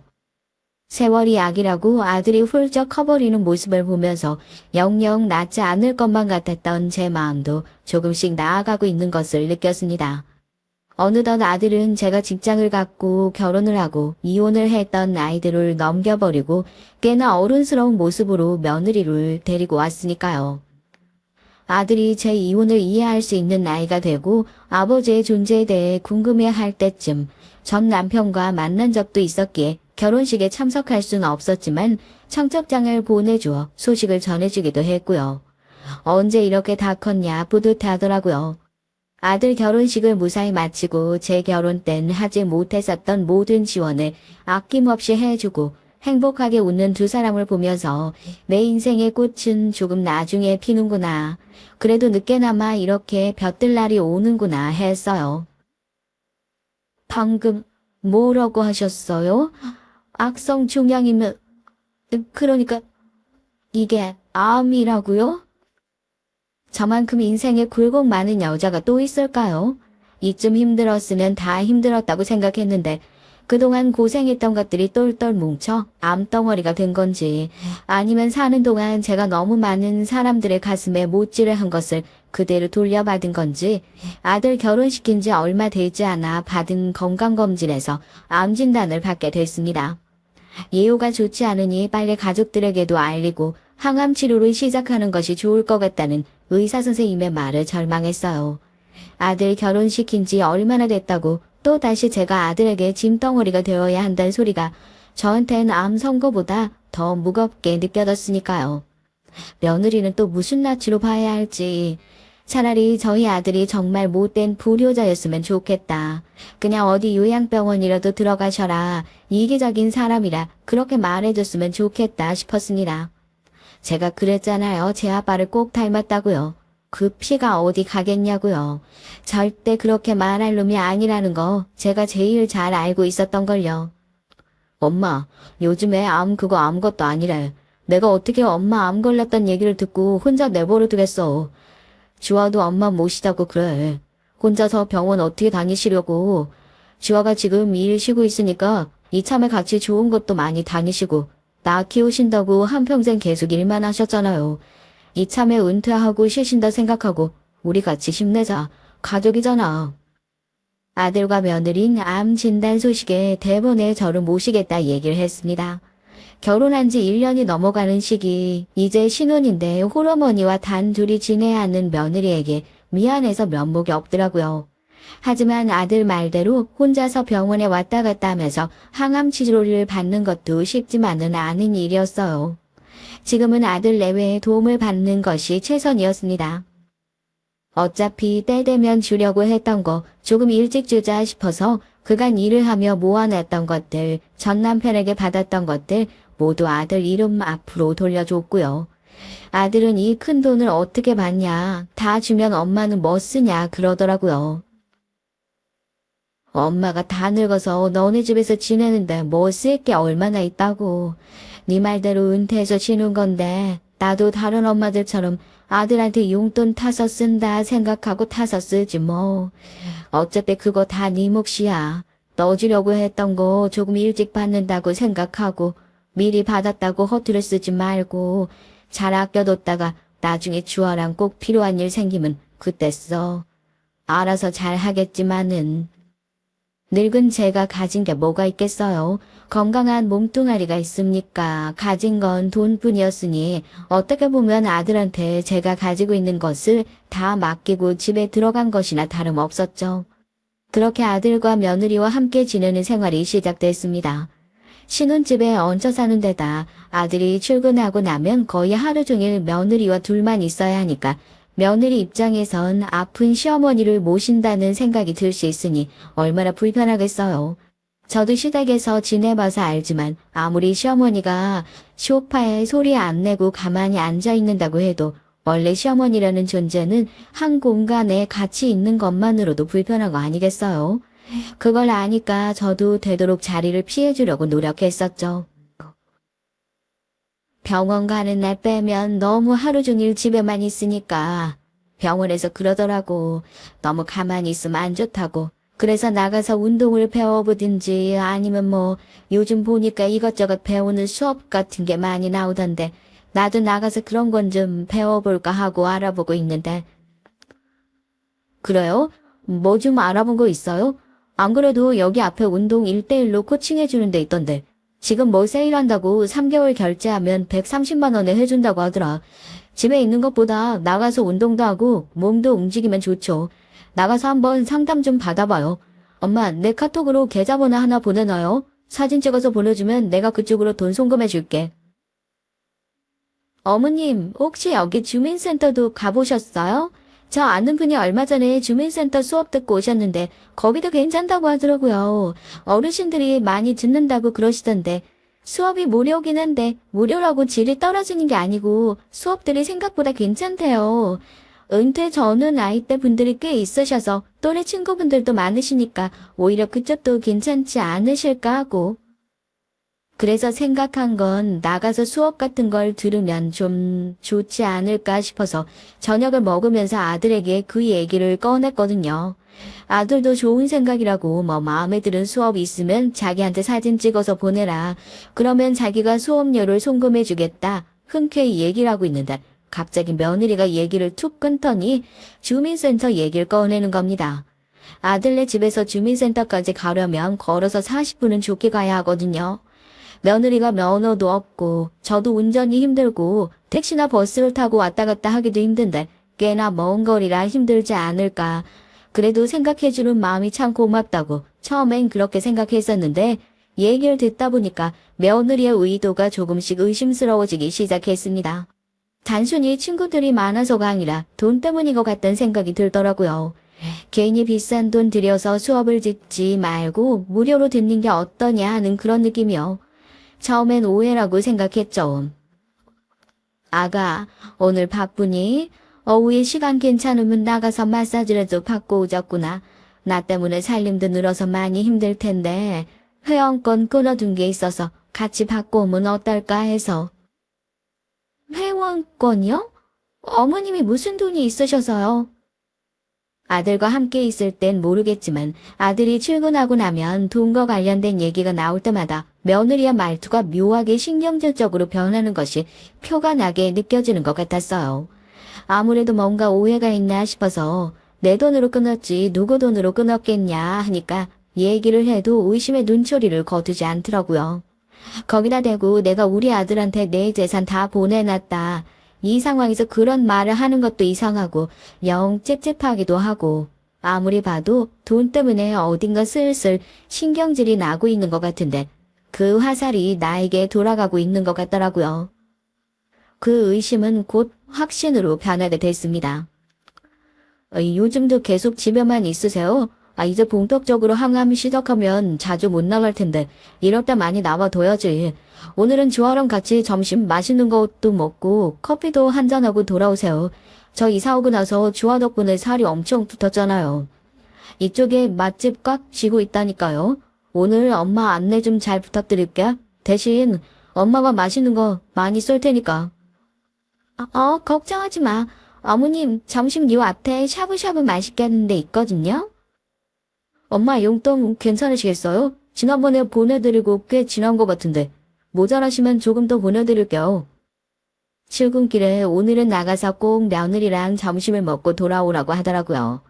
세월이 약이라고 아들이 훌쩍 커버리는 모습을 보면서 영영 낫지 않을 것만 같았던 제 마음도 조금씩 나아가고 있는 것을 느꼈습니다. 어느덧 아들은 제가 직장을 갖고 결혼을 하고 이혼을 했던 아이들을 넘겨버리고 꽤나 어른스러운 모습으로 며느리를 데리고 왔으니까요. 아들이 제 이혼을 이해할 수 있는 나이가 되고 아버지의 존재에 대해 궁금해할 때쯤 전 남편과 만난 적도 있었기에 결혼식에 참석할 수는 없었지만 청첩장을 보내주어 소식을 전해주기도 했고요. 언제 이렇게 다 컸냐 뿌듯하더라고요. 아들 결혼식을 무사히 마치고 제 결혼 땐 하지 못했었던 모든 지원을 아낌없이 해주고 행복하게 웃는 두 사람을 보면서 내 인생의 꽃은 조금 나중에 피는구나. 그래도 늦게나마 이렇게 볕들 날이 오는구나 했어요. 방금 뭐라고 하셨어요? 악성 종양이면 그러니까 이게 암이라고요? 저만큼 인생에 굴곡 많은 여자가 또 있을까요? 이쯤 힘들었으면 다 힘들었다고 생각했는데 그동안 고생했던 것들이 똘똘 뭉쳐 암덩어리가 된 건지 아니면 사는 동안 제가 너무 많은 사람들의 가슴에 못질을 한 것을 그대로 돌려받은 건지 아들 결혼시킨 지 얼마 되지 않아 받은 건강검진에서 암 진단을 받게 됐습니다. 예후가 좋지 않으니 빨리 가족들에게도 알리고 항암 치료를 시작하는 것이 좋을 것 같다는 의사 선생님의 말을 절망했어요. 아들 결혼시킨 지 얼마나 됐다고 또 다시 제가 아들에게 짐덩어리가 되어야 한다는 소리가 저한테는 암 선고보다 더 무겁게 느껴졌으니까요. 며느리는 또 무슨 낯으로 봐야 할지. 차라리 저희 아들이 정말 못된 불효자였으면 좋겠다. 그냥 어디 요양병원이라도 들어가셔라. 이기적인 사람이라 그렇게 말해줬으면 좋겠다 싶었습니다. 제가 그랬잖아요. 제 아빠를 꼭 닮았다고요. 그 피가 어디 가겠냐고요. 절대 그렇게 말할 놈이 아니라는 거 제가 제일 잘 알고 있었던걸요. 엄마, 요즘에 암 그거 아무것도 아니래. 내가 어떻게 엄마 암 걸렸던 얘기를 듣고 혼자 내버려 두겠어. 지화도 엄마 모시자고 그래. 혼자서 병원 어떻게 다니시려고. 지화가 지금 일 쉬고 있으니까 이참에 같이 좋은 것도 많이 다니시고 나 키우신다고 한평생 계속 일만 하셨잖아요. 이참에 은퇴하고 쉬신다 생각하고 우리 같이 힘내자. 가족이잖아. 아들과 며느린 암 진단 소식에 대번에 저를 모시겠다 얘기를 했습니다. 결혼한 지 1년이 넘어가는 시기, 이제 신혼인데 홀어머니와 단둘이 지내야 하는 며느리에게 미안해서 면목이 없더라고요. 하지만 아들 말대로 혼자서 병원에 왔다 갔다 하면서 항암 치료를 받는 것도 쉽지만은 않은 일이었어요. 지금은 아들 내외의 도움을 받는 것이 최선이었습니다. 어차피 때 되면 주려고 했던 거 조금 일찍 주자 싶어서 그간 일을 하며 모아냈던 것들, 전 남편에게 받았던 것들 모두 아들 이름 앞으로 돌려줬고요. 아들은 이 큰 돈을 어떻게 받냐, 다 주면 엄마는 뭐 쓰냐 그러더라고요. 엄마가 다 늙어서 너네 집에서 지내는데 뭐 쓸 게 얼마나 있다고. 네 말대로 은퇴해서 쉬는 건데 나도 다른 엄마들처럼 아들한테 용돈 타서 쓴다 생각하고 타서 쓰지 뭐. 어차피 그거 다 네 몫이야. 넣어주려고 했던 거 조금 일찍 받는다고 생각하고 미리 받았다고 허투루 쓰지 말고 잘 아껴뒀다가 나중에 주아랑 꼭 필요한 일 생기면 그때 써. 알아서 잘 하겠지만은. 늙은 제가 가진 게 뭐가 있겠어요. 건강한 몸뚱아리가 있습니까? 가진 건 돈뿐이었으니 어떻게 보면 아들한테 제가 가지고 있는 것을 다 맡기고 집에 들어간 것이나 다름없었죠. 그렇게 아들과 며느리와 함께 지내는 생활이 시작됐습니다. 신혼집에 얹혀 사는 데다 아들이 출근하고 나면 거의 하루 종일 며느리와 둘만 있어야 하니까 며느리 입장에선 아픈 시어머니를 모신다는 생각이 들 수 있으니 얼마나 불편하겠어요. 저도 시댁에서 지내봐서 알지만 아무리 시어머니가 소파에 소리 안 내고 가만히 앉아 있는다고 해도 원래 시어머니라는 존재는 한 공간에 같이 있는 것만으로도 불편한 거 아니겠어요? 그걸 아니까 저도 되도록 자리를 피해주려고 노력했었죠. 병원 가는 날 빼면 너무 하루 종일 집에만 있으니까 병원에서 그러더라고. 너무 가만히 있으면 안 좋다고. 그래서 나가서 운동을 배워보든지 아니면 뭐 요즘 보니까 이것저것 배우는 수업 같은 게 많이 나오던데 나도 나가서 그런 건 좀 배워볼까 하고 알아보고 있는데. 그래요? 뭐 좀 알아본 거 있어요? 안 그래도 여기 앞에 운동 1대1로 코칭해주는 데 있던데. 지금 뭐 세일한다고 3개월 결제하면 130만 원에 해준다고 하더라. 집에 있는 것보다 나가서 운동도 하고 몸도 움직이면 좋죠. 나가서 한번 상담 좀 받아봐요. 엄마, 내 카톡으로 계좌번호 하나 보내놔요. 사진 찍어서 보내주면 내가 그쪽으로 돈 송금해줄게. 어머님, 혹시 여기 주민센터도 가보셨어요? 저 아는 분이 얼마 전에 주민센터 수업 듣고 오셨는데 거기도 괜찮다고 하더라고요. 어르신들이 많이 듣는다고 그러시던데 수업이 무료긴 한데 무료라고 질이 떨어지는 게 아니고 수업들이 생각보다 괜찮대요. 은퇴 전후 나이대 분들이 꽤 있으셔서 또래 친구분들도 많으시니까 오히려 그쪽도 괜찮지 않으실까 하고. 그래서 생각한 건 나가서 수업 같은 걸 들으면 좀 좋지 않을까 싶어서 저녁을 먹으면서 아들에게 그 얘기를 꺼냈거든요. 아들도 좋은 생각이라고 뭐 마음에 드는 수업이 있으면 자기한테 사진 찍어서 보내라. 그러면 자기가 수업료를 송금해주겠다. 흔쾌히 얘기를 하고 있는데 갑자기 며느리가 얘기를 툭 끊더니 주민센터 얘기를 꺼내는 겁니다. 아들네 집에서 주민센터까지 가려면 걸어서 40분은 좋게 가야 하거든요. 며느리가 면허도 없고 저도 운전이 힘들고 택시나 버스를 타고 왔다 갔다 하기도 힘든데 꽤나 먼 거리라 힘들지 않을까. 그래도 생각해주는 마음이 참 고맙다고 처음엔 그렇게 생각했었는데 얘기를 듣다 보니까 며느리의 의도가 조금씩 의심스러워지기 시작했습니다. 단순히 친구들이 많아서가 아니라 돈 때문인 것 같다는 생각이 들더라고요. 괜히 비싼 돈 들여서 수업을 듣지 말고 무료로 듣는 게 어떠냐 하는 그런 느낌이요. 처음엔 오해라고 생각했죠. 아가, 오늘 바쁘니? 오후에 시간 괜찮으면 나가서 마사지라도 받고 오자꾸나. 나 때문에 살림도 늘어서 많이 힘들 텐데 회원권 끊어둔 게 있어서 같이 받고 오면 어떨까 해서. 회원권이요? 어머님이 무슨 돈이 있으셔서요? 아들과 함께 있을 땐 모르겠지만 아들이 출근하고 나면 돈과 관련된 얘기가 나올 때마다 며느리의 말투가 묘하게 신경질적으로 변하는 것이 표가 나게 느껴지는 것 같았어요. 아무래도 뭔가 오해가 있나 싶어서 내 돈으로 끊었지 누구 돈으로 끊었겠냐 하니까 얘기를 해도 의심의 눈초리를 거두지 않더라고요. 거기다 대고 내가 우리 아들한테 내 재산 다 보내놨다. 이 상황에서 그런 말을 하는 것도 이상하고 영 찝찝하기도 하고 아무리 봐도 돈 때문에 어딘가 슬슬 신경질이 나고 있는 것 같은데 그 화살이 나에게 돌아가고 있는 것 같더라고요. 그 의심은 곧 확신으로 변하게 됐습니다. 요즘도 계속 집에만 있으세요? 이제 본격적으로 항암 시작하면 자주 못 나갈 텐데 이럴 때 많이 나와둬야지. 오늘은 주아랑 같이 점심 맛있는 것도 먹고 커피도 한잔하고 돌아오세요. 저 이사 오고 나서 주아 덕분에 살이 엄청 붙었잖아요. 이쪽에 맛집 꽉 쥐고 있다니까요. 오늘 엄마 안내 좀 잘 부탁드릴게. 대신 엄마가 맛있는 거 많이 쏠 테니까. 걱정하지 마. 어머님 점심 요 앞에 샤브샤브 맛있게 하는 데 있거든요. 엄마 용돈 괜찮으시겠어요? 지난번에 보내드리고 꽤 지난 것 같은데 모자라시면 조금 더 보내드릴게요. 출근길에 오늘은 나가서 꼭 며느리랑 점심을 먹고 돌아오라고 하더라고요.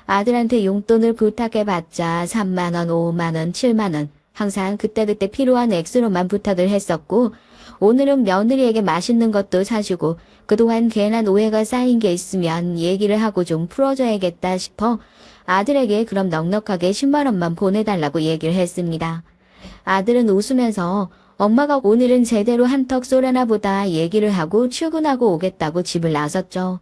아들한테 용돈을 부탁해봤자 3만 원, 5만 원, 7만 원 항상 그때그때 필요한 액수로만 부탁을 했었고 오늘은 며느리에게 맛있는 것도 사주고 그동안 괜한 오해가 쌓인 게 있으면 얘기를 하고 좀 풀어줘야겠다 싶어 아들에게 그럼 넉넉하게 10만 원만 보내달라고 얘기를 했습니다. 아들은 웃으면서 엄마가 오늘은 제대로 한턱 쏘려나 보다 얘기를 하고 출근하고 오겠다고 집을 나섰죠.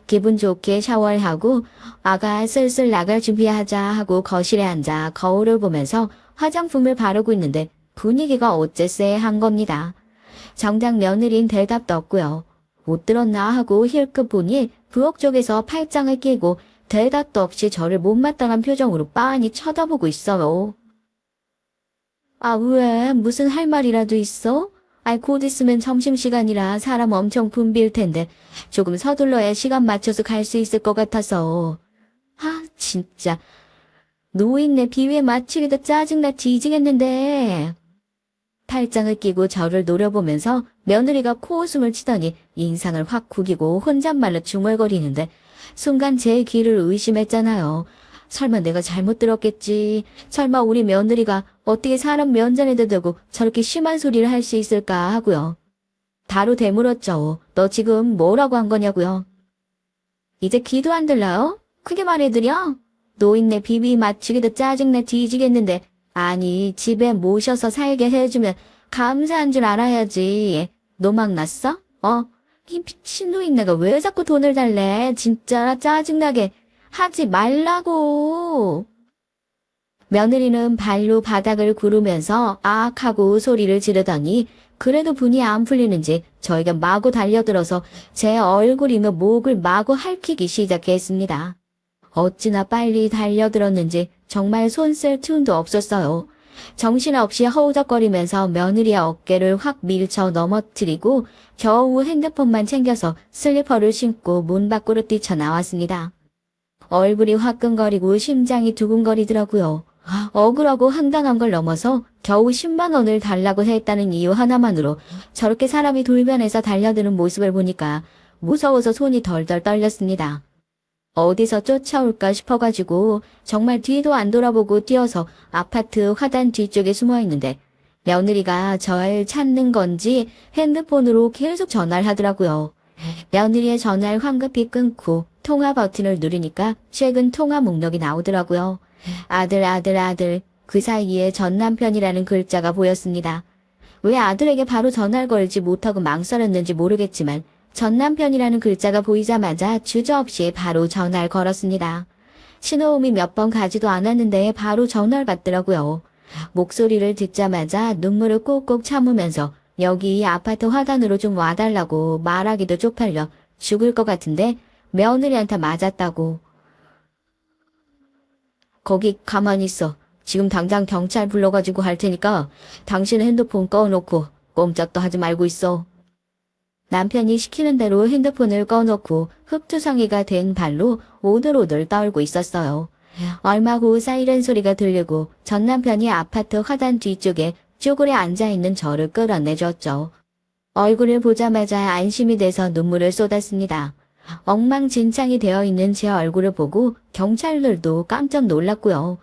기분 좋게 샤워를 하고 아가 슬슬 나갈 준비하자 하고 거실에 앉아 거울을 보면서 화장품을 바르고 있는데 분위기가 어째 쎄한 겁니다. 정작 며느린 대답도 없고요. 못 들었나 하고 힐끗 보니 부엌 쪽에서 팔짱을 끼고 대답도 없이 저를 못마땅한 표정으로 빤히 쳐다보고 있어요. 아, 왜? 무슨 할 말이라도 있어? 아이, 곧 있으면 점심시간이라 사람 엄청 붐빌 텐데 조금 서둘러야 시간 맞춰서 갈 수 있을 것 같아서. 아, 진짜. 노인네 비위에 맞추기도 짜증나 뒤지겠는데. 팔짱을 끼고 저를 노려보면서 며느리가 코웃음을 치더니 인상을 확 구기고 혼잣말로 중얼거리는데 순간 제 귀를 의심했잖아요. 설마 내가 잘못 들었겠지. 설마 우리 며느리가 어떻게 사람 면전에도 대고 저렇게 심한 소리를 할 수 있을까 하고요. 바로 되물었죠. 너 지금 뭐라고 한 거냐고요. 이제 귀도 안 들려요? 크게 말해드려. 노인네 비비 맞추기도 짜증나 뒤지겠는데 아니 집에 모셔서 살게 해주면 감사한 줄 알아야지. 노망 났어? 이 미친 노인네가 왜 자꾸 돈을 달래. 진짜 짜증나게. 하지 말라고. 며느리는 발로 바닥을 구르면서 아악 하고 소리를 지르더니 그래도 분이 안 풀리는지 저에게 마구 달려들어서 제 얼굴이며 목을 마구 핥히기 시작했습니다. 어찌나 빨리 달려들었는지 정말 손 쓸 틈도 없었어요. 정신없이 허우적거리면서 며느리의 어깨를 확 밀쳐 넘어뜨리고 겨우 핸드폰만 챙겨서 슬리퍼를 신고 문 밖으로 뛰쳐나왔습니다. 얼굴이 화끈거리고 심장이 두근거리더라고요. 억울하고 황당한 걸 넘어서 겨우 10만 원을 달라고 했다는 이유 하나만으로 저렇게 사람이 돌변해서 달려드는 모습을 보니까 무서워서 손이 덜덜 떨렸습니다. 어디서 쫓아올까 싶어가지고 정말 뒤도 안 돌아보고 뛰어서 아파트 화단 뒤쪽에 숨어 있는데 며느리가 절 찾는 건지 핸드폰으로 계속 전화를 하더라고요. 며느리의 전화를 황급히 끊고 통화 버튼을 누르니까 최근 통화 목록이 나오더라고요. 아들. 그 사이에 전 남편이라는 글자가 보였습니다. 왜 아들에게 바로 전화를 걸지 못하고 망설였는지 모르겠지만 전 남편이라는 글자가 보이자마자 주저없이 바로 전화를 걸었습니다. 신호음이 몇 번 가지도 않았는데 바로 전화를 받더라고요. 목소리를 듣자마자 눈물을 꾹꾹 참으면서 여기 아파트 화단으로 좀 와달라고 말하기도 쪽팔려 죽을 것 같은데 며느리한테 맞았다고. 거기 가만히 있어. 지금 당장 경찰 불러가지고 할 테니까 당신 핸드폰 꺼놓고 꼼짝도 하지 말고 있어. 남편이 시키는 대로 핸드폰을 꺼놓고 흙투성이가 된 발로 오들오들 떨고 있었어요. 얼마 후 사이렌 소리가 들리고 전 남편이 아파트 화단 뒤쪽에 쪼그려 앉아있는 저를 끌어내줬죠. 얼굴을 보자마자 안심이 돼서 눈물을 쏟았습니다. 엉망진창이 되어 있는 제 얼굴을 보고 경찰들도 깜짝 놀랐고요.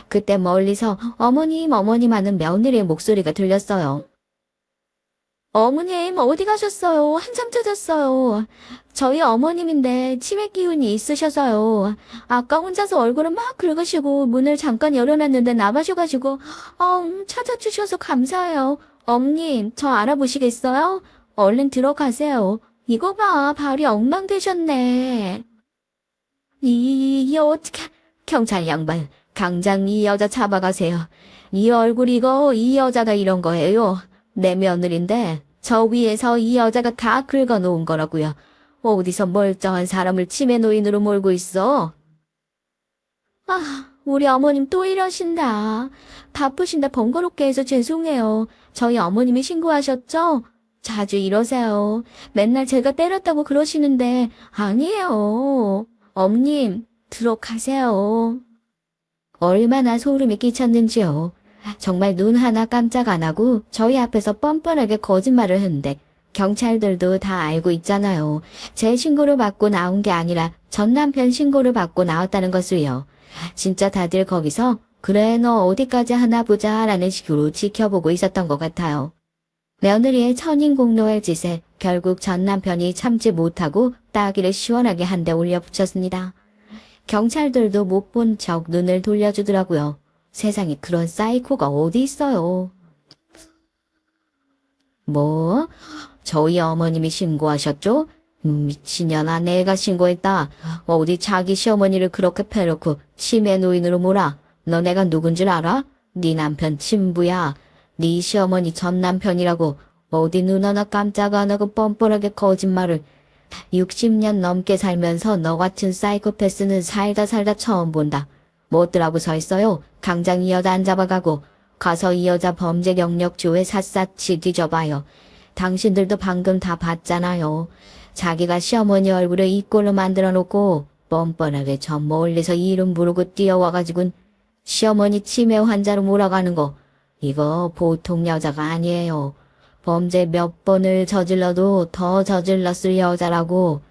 그때 멀리서 어머님 하는 며느리의 목소리가 들렸어요. 어머님 어디 가셨어요? 한참 찾았어요. 저희 어머님인데 치매 기운이 있으셔서요. 아까 혼자서 얼굴을 막 긁으시고 문을 잠깐 열어놨는데 나가셔가지고 찾아주셔서 감사해요. 어머님 저 알아보시겠어요? 얼른 들어가세요. 이거 봐 발이 엉망되셨네. 이 어떻게 경찰 양반 당장 이 여자 잡아가세요. 이 얼굴 이 여자가 이런 거예요. 내 며느리인데 저 위에서 이 여자가 다 긁어놓은 거라고요. 어디서 멀쩡한 사람을 치매 노인으로 몰고 있어. 우리 어머님 또 이러신다. 바쁘신데 번거롭게 해서 죄송해요. 저희 어머님이 신고하셨죠? 자주 이러세요. 맨날 제가 때렸다고 그러시는데 아니에요. 어머님 들어가세요. 얼마나 소름이 끼쳤는지요. 정말 눈 하나 깜짝 안 하고 저희 앞에서 뻔뻔하게 거짓말을 했는데 경찰들도 다 알고 있잖아요. 제 신고를 받고 나온 게 아니라 전 남편 신고를 받고 나왔다는 것을요. 진짜 다들 거기서 그래 너 어디까지 하나 보자 라는 식으로 지켜보고 있었던 것 같아요. 며느리의 천인공노할 짓에 결국 전 남편이 참지 못하고 따귀를 시원하게 한 대 올려붙였습니다. 경찰들도 못 본 척 눈을 돌려주더라고요. 세상에 그런 사이코가 어디 있어요. 뭐? 저희 어머님이 신고하셨죠? 미친년아 내가 신고했다. 어디 자기 시어머니를 그렇게 패놓고 치매 노인으로 몰아. 너 내가 누군 줄 알아? 네 남편 친부야. 네 시어머니 전 남편이라고. 어디 눈 하나 깜짝 안 하고 뻔뻔하게 거짓말을. 60년 넘게 살면서 너 같은 사이코패스는 살다 처음 본다. 뭐더라고 서 있어요. 당장 이 여자 안 잡아가고 가서 이 여자 범죄 경력조회 샅샅이 뒤져봐요. 당신들도 방금 다 봤잖아요. 자기가 시어머니 얼굴을 이 꼴로 만들어 놓고 뻔뻔하게 저 멀리서 이름 부르고 뛰어와가지고 시어머니 치매 환자로 몰아가는 거. 이거 보통 여자가 아니에요. 범죄 몇 번을 저질러도 더 저질렀을 여자라고.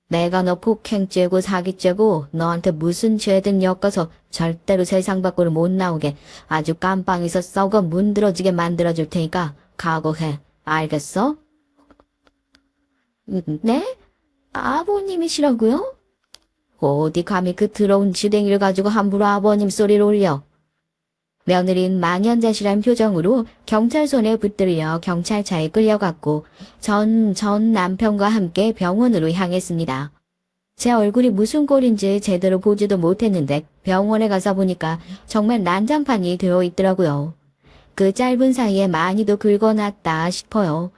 내가 너 폭행죄고 사기죄고 너한테 무슨 죄든 엮어서 절대로 세상 밖으로 못 나오게 아주 깜빵에서 썩어 문드러지게 만들어줄 테니까 각오해. 알겠어? 네? 아버님이시라고요? 어디 감히 그 더러운 지댕이를 가지고 함부로 아버님 소리를 올려. 며느리는 망연자실한 표정으로 경찰 손에 붙들려 경찰차에 끌려갔고 전 남편과 함께 병원으로 향했습니다. 제 얼굴이 무슨 꼴인지 제대로 보지도 못했는데 병원에 가서 보니까 정말 난장판이 되어 있더라고요. 그 짧은 사이에 많이도 긁어놨다 싶어요.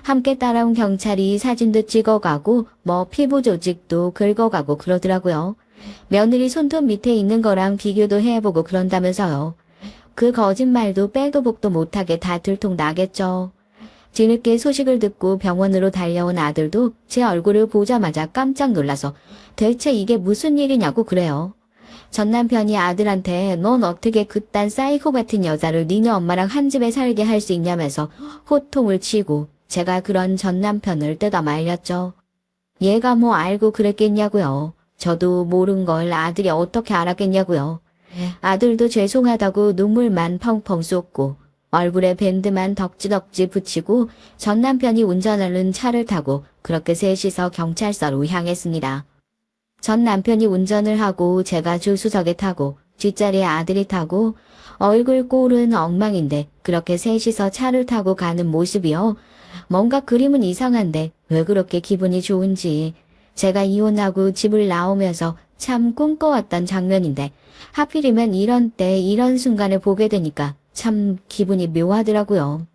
함께 따라온 경찰이 사진도 찍어가고 뭐 피부 조직도 긁어가고 그러더라고요. 며느리 손톱 밑에 있는 거랑 비교도 해보고 그런다면서요. 그 거짓말도 빼도 복도 못하게 다 들통나겠죠. 뒤늦게 소식을 듣고 병원으로 달려온 아들도 제 얼굴을 보자마자 깜짝 놀라서 대체 이게 무슨 일이냐고 그래요. 전 남편이 아들한테 넌 어떻게 그딴 사이코 같은 여자를 니네 엄마랑 한 집에 살게 할 수 있냐면서 호통을 치고 제가 그런 전 남편을 뜯어 말렸죠. 얘가 뭐 알고 그랬겠냐고요. 저도 모른 걸 아들이 어떻게 알았겠냐고요. 아들도 죄송하다고 눈물만 펑펑 쏟고 얼굴에 밴드만 덕지덕지 붙이고 전 남편이 운전하는 차를 타고 그렇게 셋이서 경찰서로 향했습니다. 전 남편이 운전을 하고 제가 조수석에 타고 뒷자리에 아들이 타고 얼굴 꼴은 엉망인데 그렇게 셋이서 차를 타고 가는 모습이요. 뭔가 그림은 이상한데 왜 그렇게 기분이 좋은지. 제가 이혼하고 집을 나오면서 참 꿈꿔왔던 장면인데 하필이면 이런 때 이런 순간을 보게 되니까 참 기분이 묘하더라고요.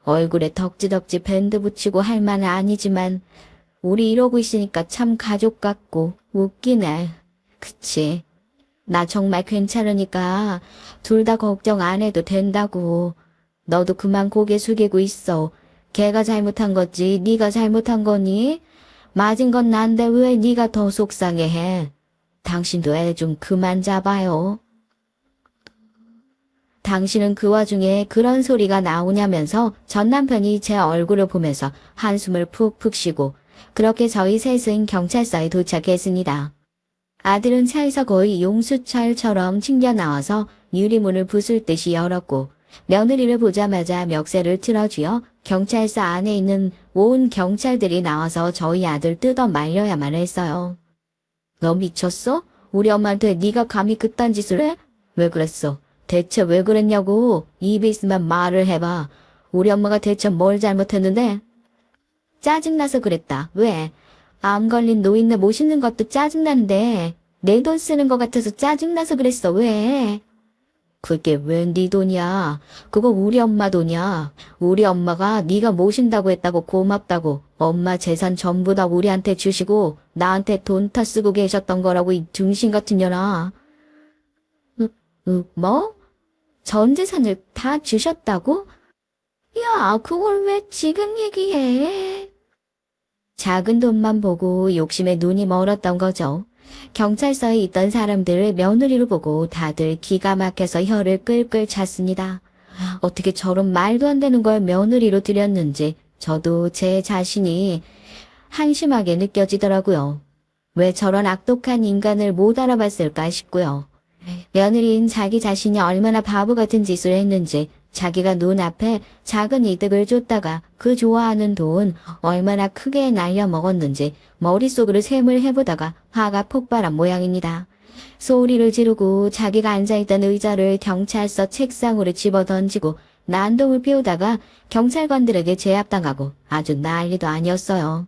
얼굴에 덕지덕지 밴드 붙이고 할 말은 아니지만 우리 이러고 있으니까 참 가족 같고 웃기네. 그치? 나 정말 괜찮으니까 둘 다 걱정 안 해도 된다고. 너도 그만 고개 숙이고 있어. 걔가 잘못한 거지 네가 잘못한 거니? 맞은 건 난데 왜 네가 더 속상해해? 당신도 애 좀 그만 잡아요. 당신은 그 와중에 그런 소리가 나오냐면서 전 남편이 제 얼굴을 보면서 한숨을 푹푹 쉬고 그렇게 저희 셋은 경찰서에 도착했습니다. 아들은 차에서 거의 용수철처럼 튕겨 나와서 유리문을 부술 듯이 열었고 며느리를 보자마자 멱살을 틀어쥐어 경찰서 안에 있는 온 경찰들이 나와서 저희 아들 뜯어 말려야만 했어요. 너 미쳤어? 우리 엄마한테 네가 감히 그딴 짓을 해? 왜 그랬어? 대체 왜 그랬냐고. 입에 있으면 말을 해봐. 우리 엄마가 대체 뭘 잘못했는데? 짜증나서 그랬다. 왜? 암 걸린 노인네 모시는 것도 짜증난데 내 돈 쓰는 것 같아서 짜증나서 그랬어. 왜? 그게 왜 네 돈이야? 그거 우리 엄마 돈이야. 우리 엄마가 네가 모신다고 했다고 고맙다고 엄마 재산 전부 다 우리한테 주시고 나한테 돈 다 쓰고 계셨던 거라고 이 등신 같은 년아. 뭐? 전 재산을 다 주셨다고? 야, 그걸 왜 지금 얘기해? 작은 돈만 보고 욕심에 눈이 멀었던 거죠. 경찰서에 있던 사람들을 며느리로 보고 다들 기가 막혀서 혀를 끌끌 찼습니다. 어떻게 저런 말도 안 되는 걸 며느리로 들였는지 저도 제 자신이 한심하게 느껴지더라고요. 왜 저런 악독한 인간을 못 알아봤을까 싶고요. 며느리인 자기 자신이 얼마나 바보 같은 짓을 했는지, 자기가 눈앞에 작은 이득을 줬다가 그 좋아하는 돈 얼마나 크게 날려먹었는지 머릿속으로 셈을 해보다가 화가 폭발한 모양입니다. 소리를 지르고 자기가 앉아있던 의자를 경찰서 책상으로 집어던지고 난동을 피우다가 경찰관들에게 제압당하고 아주 난리도 아니었어요.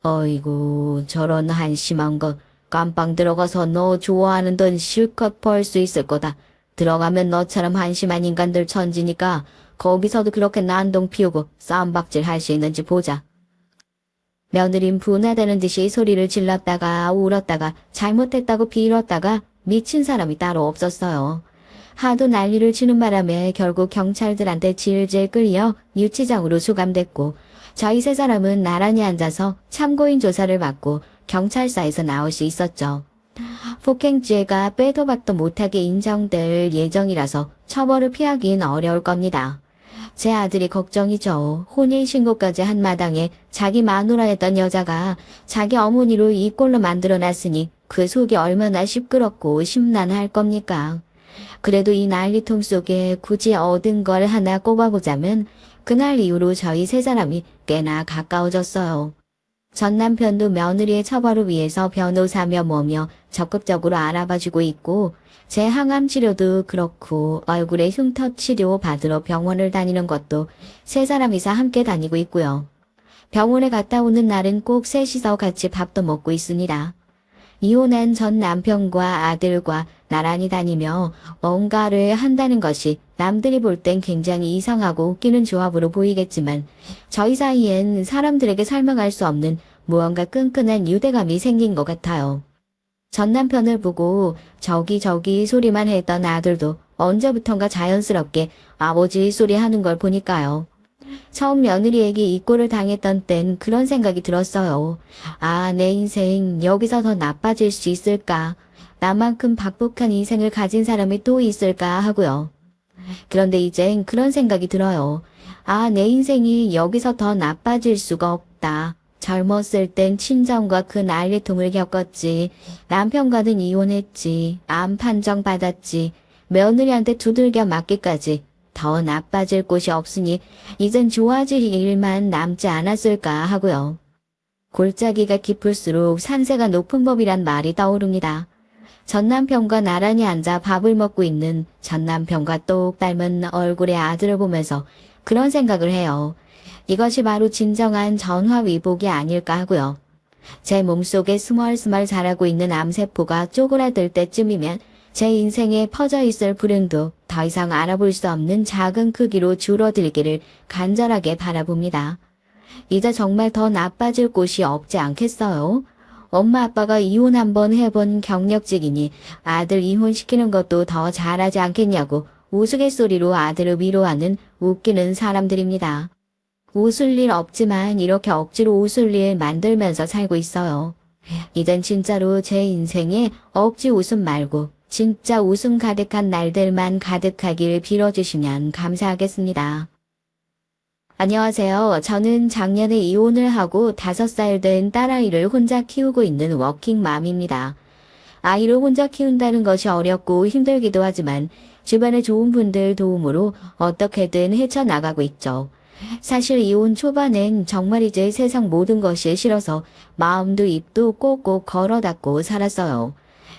어이구, 저런 한심한 거. 깜빵 들어가서 너 좋아하는 돈 실컷 벌 수 있을 거다. 들어가면 너처럼 한심한 인간들 천지니까 거기서도 그렇게 난동 피우고 쌈박질 할 수 있는지 보자. 며느린 분하다는 듯이 소리를 질렀다가 울었다가 잘못했다고 빌었다가 미친 사람이 따로 없었어요. 하도 난리를 치는 바람에 결국 경찰들한테 질질 끌려 유치장으로 수감됐고, 저희 세 사람은 나란히 앉아서 참고인 조사를 받고 경찰서에서 나올 수 있었죠. 폭행죄가 빼도 박도 못하게 인정될 예정이라서 처벌을 피하긴 어려울 겁니다. 제 아들이 걱정이죠. 혼인신고까지 한 마당에 자기 마누라였던 여자가 자기 어머니로 이 꼴로 만들어놨으니 그 속이 얼마나 시끄럽고 심란할 겁니까. 그래도 이 난리통 속에 굳이 얻은 걸 하나 꼽아보자면 그날 이후로 저희 세 사람이 꽤나 가까워졌어요. 전 남편도 며느리의 처벌을 위해서 변호사며 뭐며 적극적으로 알아봐주고 있고, 제 항암 치료도 그렇고 얼굴에 흉터 치료 받으러 병원을 다니는 것도 세 사람이서 함께 다니고 있고요. 병원에 갔다 오는 날은 꼭 셋이서 같이 밥도 먹고 있습니다. 이혼한 전 남편과 아들과 나란히 다니며 뭔가를 한다는 것이 남들이 볼 땐 굉장히 이상하고 웃기는 조합으로 보이겠지만, 저희 사이엔 사람들에게 설명할 수 없는 무언가 끈끈한 유대감이 생긴 것 같아요. 전 남편을 보고 저기 소리만 했던 아들도 언제부턴가 자연스럽게 아버지 소리 하는 걸 보니까요. 처음 며느리에게 이 꼴을 당했던 땐 그런 생각이 들었어요. 아, 내 인생 여기서 더 나빠질 수 있을까? 나만큼 박복한 인생을 가진 사람이 또 있을까 하고요. 그런데 이젠 그런 생각이 들어요. 아, 내 인생이 여기서 더 나빠질 수가 없다. 젊었을 땐 친정과 그 난리통을 겪었지. 남편과는 이혼했지. 암 판정 받았지. 며느리한테 두들겨 맞기까지. 더 나빠질 곳이 없으니 이젠 좋아질 일만 남지 않았을까 하고요. 골짜기가 깊을수록 산세가 높은 법이란 말이 떠오릅니다. 전 남편과 나란히 앉아 밥을 먹고 있는 전 남편과 똑 닮은 얼굴의 아들을 보면서 그런 생각을 해요. 이것이 바로 진정한 전화위복이 아닐까 하고요. 제 몸속에 스멀스멀 자라고 있는 암세포가 쪼그라들 때쯤이면 제 인생에 퍼져 있을 불행도 더 이상 알아볼 수 없는 작은 크기로 줄어들기를 간절하게 바라봅니다. 이제 정말 더 나빠질 곳이 없지 않겠어요? 엄마 아빠가 이혼 한번 해본 경력직이니 아들 이혼시키는 것도 더 잘하지 않겠냐고 우스갯소리로 아들을 위로하는 웃기는 사람들입니다. 웃을 일 없지만 이렇게 억지로 웃을 일 만들면서 살고 있어요. 이젠 진짜로 제 인생에 억지 웃음 말고 진짜 웃음 가득한 날들만 가득하길 빌어주시면 감사하겠습니다. 안녕하세요. 저는 작년에 이혼을 하고 5살 된 딸아이를 혼자 키우고 있는 워킹맘입니다. 아이를 혼자 키운다는 것이 어렵고 힘들기도 하지만 주변의 좋은 분들 도움으로 어떻게든 헤쳐나가고 있죠. 사실 이혼 초반엔 정말 이제 세상 모든 것이 싫어서 마음도 입도 꼭꼭 걸어 닫고 살았어요.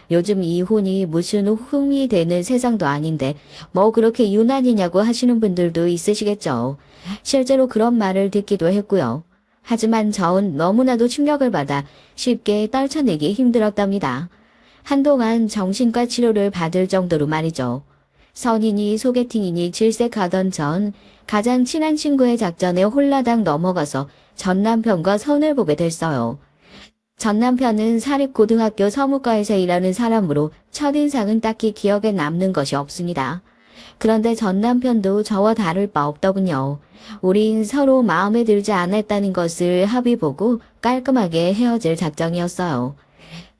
요즘 이혼이 무슨 흠이 되는 세상도 아닌데 뭐 그렇게 유난이냐고 하시는 분들도 있으시겠죠. 실제로 그런 말을 듣기도 했고요. 하지만 전 너무나도 충격을 받아 쉽게 떨쳐내기 힘들었답니다. 한동안 정신과 치료를 받을 정도로 말이죠. 선이니 소개팅이니 질색하던 전 가장 친한 친구의 작전에 홀라당 넘어가서 전 남편과 선을 보게 됐어요. 전 남편은 사립고등학교 서무과에서 일하는 사람으로 첫인상은 딱히 기억에 남는 것이 없습니다. 그런데 전 남편도 저와 다를 바 없더군요. 우린 서로 마음에 들지 않았다는 것을 합의보고 깔끔하게 헤어질 작정이었어요.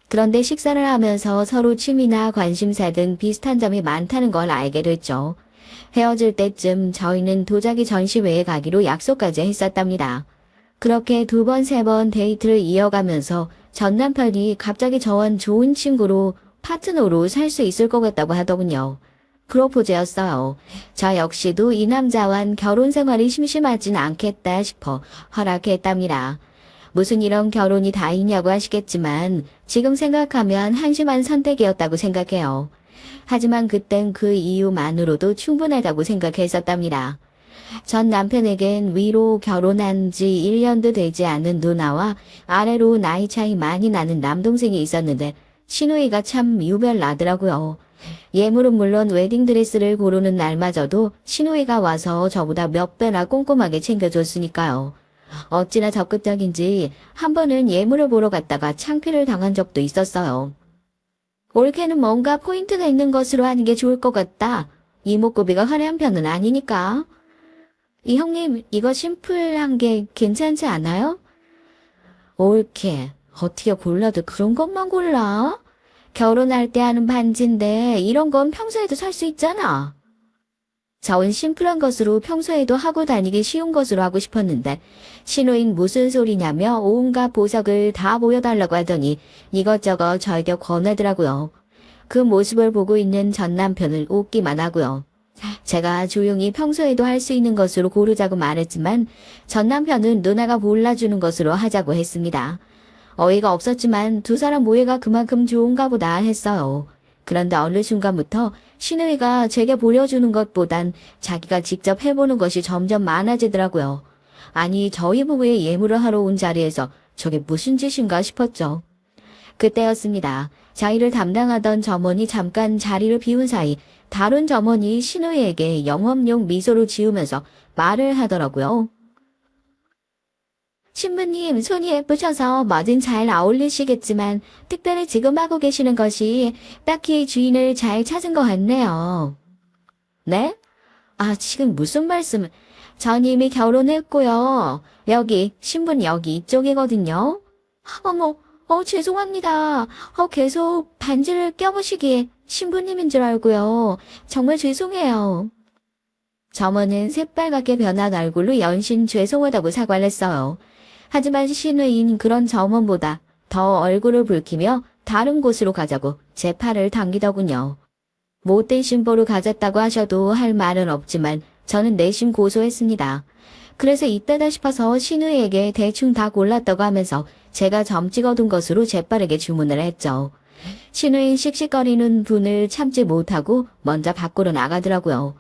그런데 식사를 하면서 서로 취미나 관심사 등 비슷한 점이 많다는 걸 알게 됐죠. 헤어질 때쯤 저희는 도자기 전시회에 가기로 약속까지 했었답니다. 그렇게 2번, 3번 데이트를 이어가면서 전 남편이 갑자기 저와 좋은 친구로 파트너로 살 수 있을 것 같다고 하더군요. 프로포즈였어요. 저 역시도 이 남자와 결혼 생활이 심심하진 않겠다 싶어 허락했답니다. 무슨 이런 결혼이 다 있냐고 하시겠지만 지금 생각하면 한심한 선택이었다고 생각해요. 하지만 그땐 그 이유만으로도 충분하다고 생각했었답니다. 전 남편에겐 위로 결혼한 지 1년도 되지 않은 누나와 아래로 나이 차이 많이 나는 남동생이 있었는데 시누이가 참 유별나더라고요. 예물은 물론 웨딩드레스를 고르는 날마저도 시누이가 와서 저보다 몇 배나 꼼꼼하게 챙겨줬으니까요. 어찌나 적극적인지 한 번은 예물을 보러 갔다가 창피를 당한 적도 있었어요. 올케는 뭔가 포인트가 있는 것으로 하는 게 좋을 것 같다. 이목구비가 화려한 편은 아니니까. 이 형님, 이거 심플한 게 괜찮지 않아요? 올케, 어떻게 골라도 그런 것만 골라? 결혼할 때 하는 반지인데 이런 건 평소에도 살 수 있잖아. 저는 심플한 것으로 평소에도 하고 다니기 쉬운 것으로 하고 싶었는데 신우인 무슨 소리냐며 온갖 보석을 다 보여달라고 하더니 이것저것 저에게 권하더라고요. 그 모습을 보고 있는 전 남편을 웃기만 하고요. 제가 조용히 평소에도 할 수 있는 것으로 고르자고 말했지만 전 남편은 누나가 골라주는 것으로 하자고 했습니다. 어이가 없었지만 두 사람 모해가 그만큼 좋은가 보다 했어요. 그런데 어느 순간부터 시누이가 제게 보여주는 것보단 자기가 직접 해보는 것이 점점 많아지더라고요. 아니 저희 부부의 예물을 하러 온 자리에서 저게 무슨 짓인가 싶었죠. 그때였습니다. 자리를 담당하던 점원이 잠깐 자리를 비운 사이 다른 점원이 시누이에게 영업용 미소를 지으면서 말을 하더라고요. 신부님, 손이 예쁘셔서 뭐든 잘 어울리시겠지만 특별히 지금 하고 계시는 것이 딱히 주인을 잘 찾은 것 같네요. 네? 아, 지금 무슨 말씀을... 전 이미 결혼했고요. 여기, 신부는 여기 이쪽이거든요. 어머, 죄송합니다. 계속 반지를 껴보시기에 신부님인 줄 알고요. 정말 죄송해요. 점원은 새빨갛게 변한 얼굴로 연신 죄송하다고 사과를 했어요. 하지만 신우인 그런 점원보다 더 얼굴을 붉히며 다른 곳으로 가자고 제 팔을 당기더군요. 못된 신보를 가졌다고 하셔도 할 말은 없지만 저는 내심 고소했습니다. 그래서 이때다 싶어서 신우이에게 대충 다 골랐다고 하면서 제가 점 찍어둔 것으로 재빠르게 주문을 했죠. 신우인 씩씩거리는 분을 참지 못하고 먼저 밖으로 나가더라고요.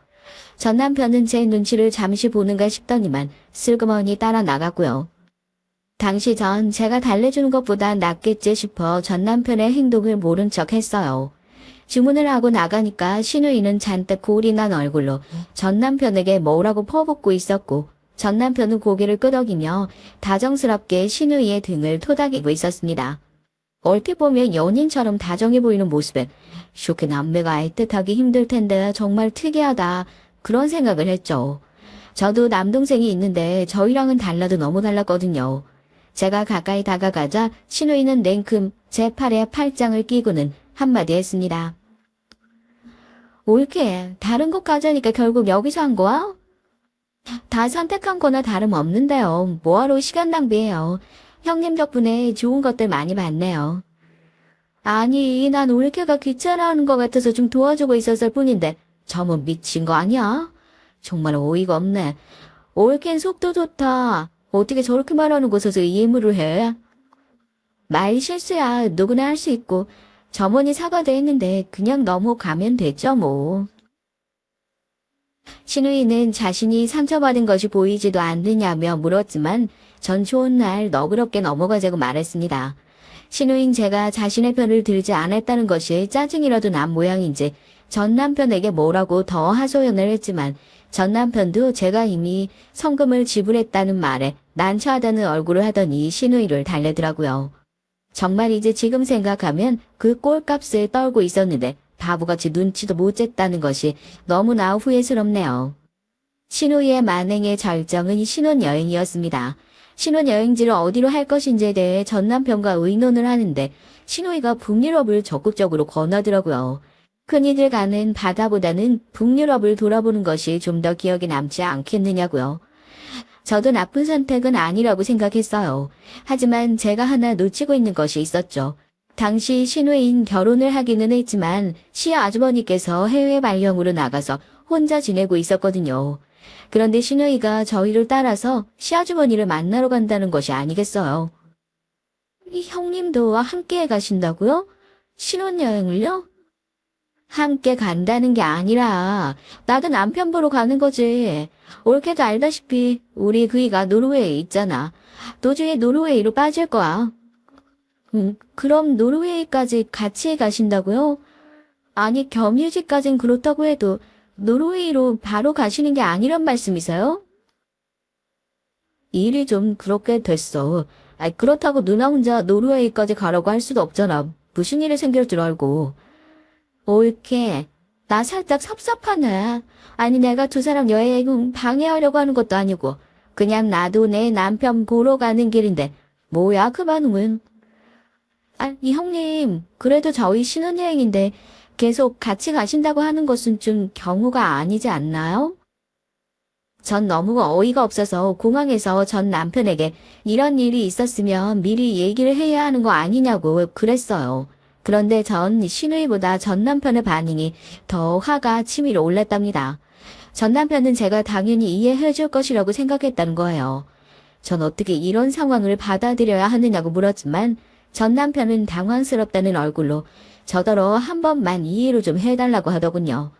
전 남편은 제 눈치를 잠시 보는가 싶더니만 슬그머니 따라 나갔고요. 당시 전 제가 달래주는 것보다 낫겠지 싶어 전 남편의 행동을 모른 척 했어요. 주문을 하고 나가니까 신우이는 잔뜩 골이 난 얼굴로 전 남편에게 뭐라고 퍼붓고 있었고 전 남편은 고개를 끄덕이며 다정스럽게 신우이의 등을 토닥이고 있었습니다. 얼핏 보면 연인처럼 다정해 보이는 모습에 쇼크 남매가 애틋하기 힘들 텐데 정말 특이하다 그런 생각을 했죠. 저도 남동생이 있는데 저희랑은 달라도 너무 달랐거든요. 제가 가까이 다가가자 신우이는 냉큼 제 팔에 팔짱을 끼고는 한마디 했습니다. 올케, 다른 곳 가자니까 결국 여기서 한 거야? 다 선택한 거나 다름없는데요. 뭐하러 시간 낭비해요. 형님 덕분에 좋은 것들 많이 봤네요. 아니, 난 올케가 귀찮아하는 것 같아서 좀 도와주고 있었을 뿐인데 저뭐 미친 거 아니야? 정말 어이가 없네. 올케는 속도 좋다. 어떻게 저렇게 말하는 곳에서 예물을 해? 말 실수야. 누구나 할 수 있고 점원이 사과도 했는데 그냥 넘어가면 되죠 뭐. 신우이는 자신이 상처받은 것이 보이지도 않느냐며 물었지만 전 좋은 날 너그럽게 넘어가자고 말했습니다. 신우인 제가 자신의 편을 들지 않았다는 것이 짜증이라도 난 모양인지 전 남편에게 뭐라고 더 하소연을 했지만 전 남편도 제가 이미 성금을 지불했다는 말에 난처하다는 얼굴을 하더니 신우이를 달래더라고요. 정말 이제 지금 생각하면 그 꼴값을 떨고 있었는데 바보같이 눈치도 못 챘다는 것이 너무나 후회스럽네요. 신우이의 만행의 절정은 신혼여행이었습니다. 신혼여행지를 어디로 할 것인지에 대해 전 남편과 의논을 하는데 신우이가 북유럽을 적극적으로 권하더라고요. 흔히들 가는 바다보다는 북유럽을 돌아보는 것이 좀 더 기억에 남지 않겠느냐고요. 저도 나쁜 선택은 아니라고 생각했어요. 하지만 제가 하나 놓치고 있는 것이 있었죠. 당시 신우인 결혼을 하기는 했지만 시아주머니께서 해외 발령으로 나가서 혼자 지내고 있었거든요. 그런데 신우이가 저희를 따라서 시아주머니를 만나러 간다는 것이 아니겠어요. 이 형님도 함께 가신다고요? 신혼여행을요? 함께 간다는 게 아니라 나도 남편 보러 가는 거지. 옳게도 알다시피 우리 그이가 노르웨이에 있잖아. 도중에 노르웨이로 빠질 거야. 그럼 노르웨이까지 같이 가신다고요? 아니 겸유지까진 그렇다고 해도 노르웨이로 바로 가시는 게 아니란 말씀이세요? 일이 좀 그렇게 됐어. 그렇다고 누나 혼자 노르웨이까지 가라고 할 수도 없잖아. 무슨 일이 생길 줄 알고. 옳게. 나 살짝 섭섭하네. 아니 내가 두 사람 여행 방해하려고 하는 것도 아니고 그냥 나도 내 남편 보러 가는 길인데 뭐야 그 반응은. 아니 형님 그래도 저희 신혼여행인데 계속 같이 가신다고 하는 것은 좀 경우가 아니지 않나요? 전 너무 어이가 없어서 공항에서 전 남편에게 이런 일이 있었으면 미리 얘기를 해야 하는 거 아니냐고 그랬어요. 그런데 전 신우이보다 전 남편의 반응이 더 화가 치밀어 올랐답니다. 전 남편은 제가 당연히 이해해 줄 것이라고 생각했다는 거예요. 전 어떻게 이런 상황을 받아들여야 하느냐고 물었지만 전 남편은 당황스럽다는 얼굴로 저더러 한 번만 이해를 좀 해달라고 하더군요.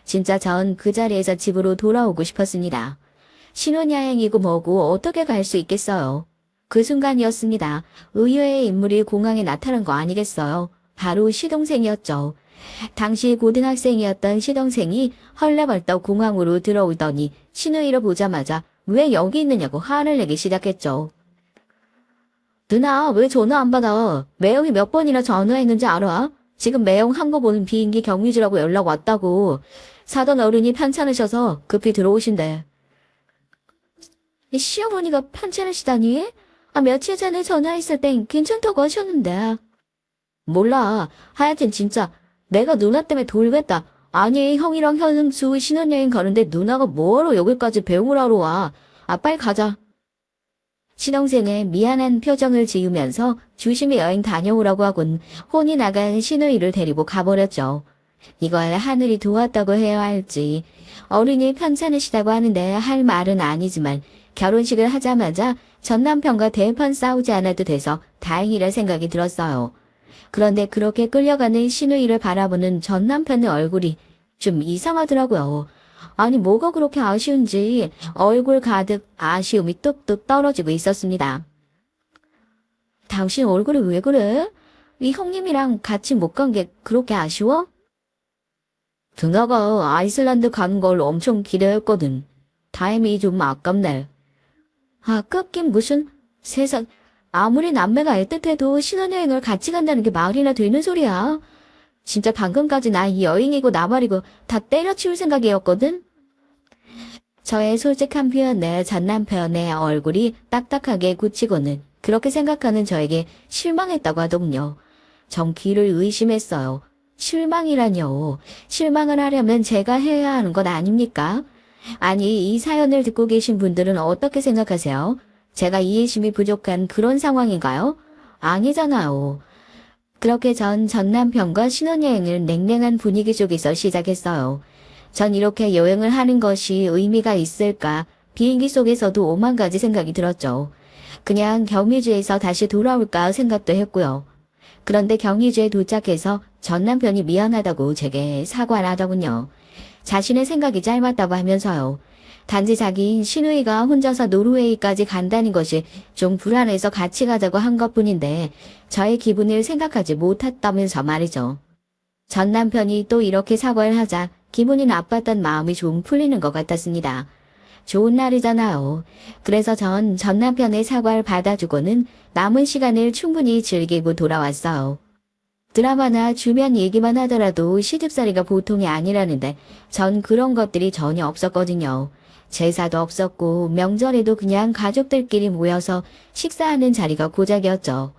진짜 전 그 자리에서 집으로 돌아오고 싶었습니다. 신혼여행이고 뭐고 어떻게 갈 수 있겠어요. 그 순간이었습니다. 의외의 인물이 공항에 나타난 거 아니겠어요. 바로 시동생이었죠. 당시 고등학생이었던 시동생이 헐레벌떡 공항으로 들어오더니 신우이를 보자마자 왜 여기 있느냐고 화를 내기 시작했죠. 누나 왜 전화 안 받아? 매형이 몇 번이나 전화했는지 알아? 지금 매형 한 거 보는 비행기 경유지라고 연락 왔다고. 사돈 어른이 편찮으셔서 급히 들어오신대. 시어머니가 편찮으시다니? 며칠 전에 전화했을 땐 괜찮다고 하셨는데. 몰라. 하여튼 진짜 내가 누나 때문에 돌겠다. 아니 형이랑 현수 신혼여행 가는데 누나가 뭐하러 여기까지 배웅을 하러 와. 빨리 가자. 신동생의 미안한 표정을 지으면서 조심히 여행 다녀오라고 하곤 혼이 나간 신우이를 데리고 가버렸죠. 이걸 하늘이 도왔다고 해야 할지 어른이 편찮으시다고 하는데 할 말은 아니지만 결혼식을 하자마자 전 남편과 대판 싸우지 않아도 돼서 다행이라 생각이 들었어요. 그런데 그렇게 끌려가는 신우이를 바라보는 전 남편의 얼굴이 좀 이상하더라고요. 아니 뭐가 그렇게 아쉬운지 얼굴 가득 아쉬움이 뚝뚝 떨어지고 있었습니다. 당신 얼굴이 왜 그래? 이 형님이랑 같이 못 간 게 그렇게 아쉬워? 누나가 아이슬란드 가는 걸 엄청 기대했거든. 타임이 좀 아깝네. 아깝긴 무슨 세상 아무리 남매가 애틋해도 신혼여행을 같이 간다는 게 말이나 되는 소리야. 진짜 방금까지 나 이 여행이고 나발이고 다 때려치울 생각이었거든. 저의 솔직한 표현에 전 남편의 얼굴이 딱딱하게 굳히고는 그렇게 생각하는 저에게 실망했다고 하더군요. 전 귀를 의심했어요. 실망이라뇨. 실망을 하려면 제가 해야 하는 것 아닙니까? 아니 이 사연을 듣고 계신 분들은 어떻게 생각하세요? 제가 이해심이 부족한 그런 상황인가요? 아니잖아요. 그렇게 전 남편과 신혼여행을 냉랭한 분위기 속에서 시작했어요. 전 이렇게 여행을 하는 것이 의미가 있을까? 비행기 속에서도 오만 가지 생각이 들었죠. 그냥 경유지에서 다시 돌아올까 생각도 했고요. 그런데 경유지에 도착해서 전 남편이 미안하다고 제게 사과를 하더군요. 자신의 생각이 짧았다고 하면서요. 단지 자기인 신우이가 혼자서 노르웨이까지 간다는 것이 좀 불안해서 같이 가자고 한 것뿐인데 저의 기분을 생각하지 못했다면서 말이죠. 전 남편이 또 이렇게 사과를 하자 기분이 나빴던 마음이 좀 풀리는 것 같았습니다. 좋은 날이잖아요. 그래서 전 남편의 사과를 받아주고는 남은 시간을 충분히 즐기고 돌아왔어요. 드라마나 주변 얘기만 하더라도 시집살이가 보통이 아니라는데 전 그런 것들이 전혀 없었거든요. 제사도 없었고 명절에도 그냥 가족들끼리 모여서 식사하는 자리가 고작이었죠.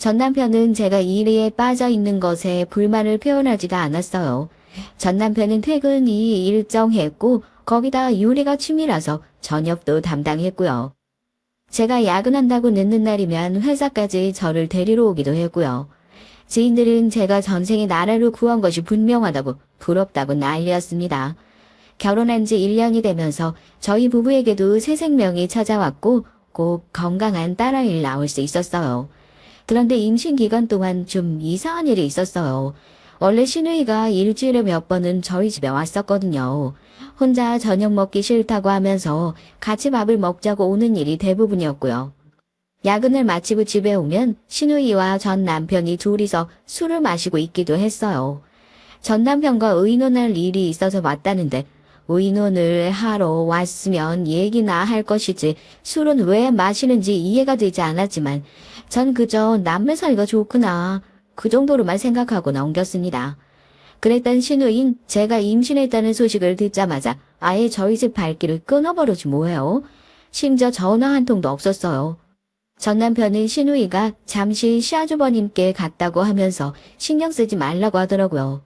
전 남편은 제가 일에 빠져 있는 것에 불만을 표현하지도 않았어요. 전 남편은 퇴근이 일정했고 거기다 요리가 취미라서 저녁도 담당했고요. 제가 야근한다고 늦는 날이면 회사까지 저를 데리러 오기도 했고요. 지인들은 제가 전생에 나라를 구한 것이 분명하다고 부럽다고 난리였습니다. 결혼한 지 1년이 되면서 저희 부부에게도 새 생명이 찾아왔고 꼭 건강한 딸아이를 낳을 수 있었어요. 그런데 임신 기간 동안 좀 이상한 일이 있었어요. 원래 시누이가 일주일에 몇 번은 저희 집에 왔었거든요. 혼자 저녁 먹기 싫다고 하면서 같이 밥을 먹자고 오는 일이 대부분이었고요. 야근을 마치고 집에 오면 시누이와 전 남편이 둘이서 술을 마시고 있기도 했어요. 전 남편과 의논할 일이 있어서 왔다는데 의논을 하러 왔으면 얘기나 할 것이지 술은 왜 마시는지 이해가 되지 않았지만 전 그저 남매 사이가 좋구나 그 정도로만 생각하고 넘겼습니다. 그랬던 시누인 제가 임신했다는 소식을 듣자마자 아예 저희 집 발길을 끊어버리지 뭐해요. 심지어 전화 한 통도 없었어요. 전 남편은 시누이가 잠시 시아주버님께 갔다고 하면서 신경 쓰지 말라고 하더라고요.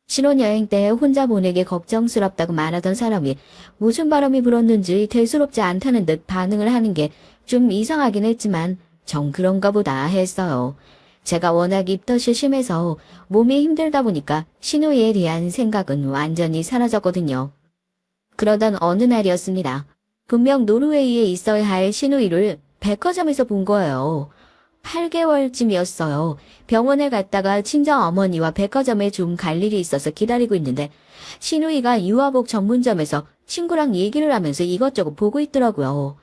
신혼여행 때 혼자 보내기 걱정스럽다고 말하던 사람이 무슨 바람이 불었는지 대수롭지 않다는 듯 반응을 하는 게 좀 이상하긴 했지만 전 그런가 보다 했어요. 제가 워낙 입덧이 심해서 몸이 힘들다 보니까 시누이에 대한 생각은 완전히 사라졌거든요. 그러던 어느 날이었습니다. 분명 노르웨이에 있어야 할 시누이를 백화점에서 본 거예요. 8개월쯤이었어요. 병원에 갔다가 친정 어머니와 백화점에 좀 갈 일이 있어서 기다리고 있는데 시누이가 유아복 전문점에서 친구랑 얘기를 하면서 이것저것 보고 있더라고요.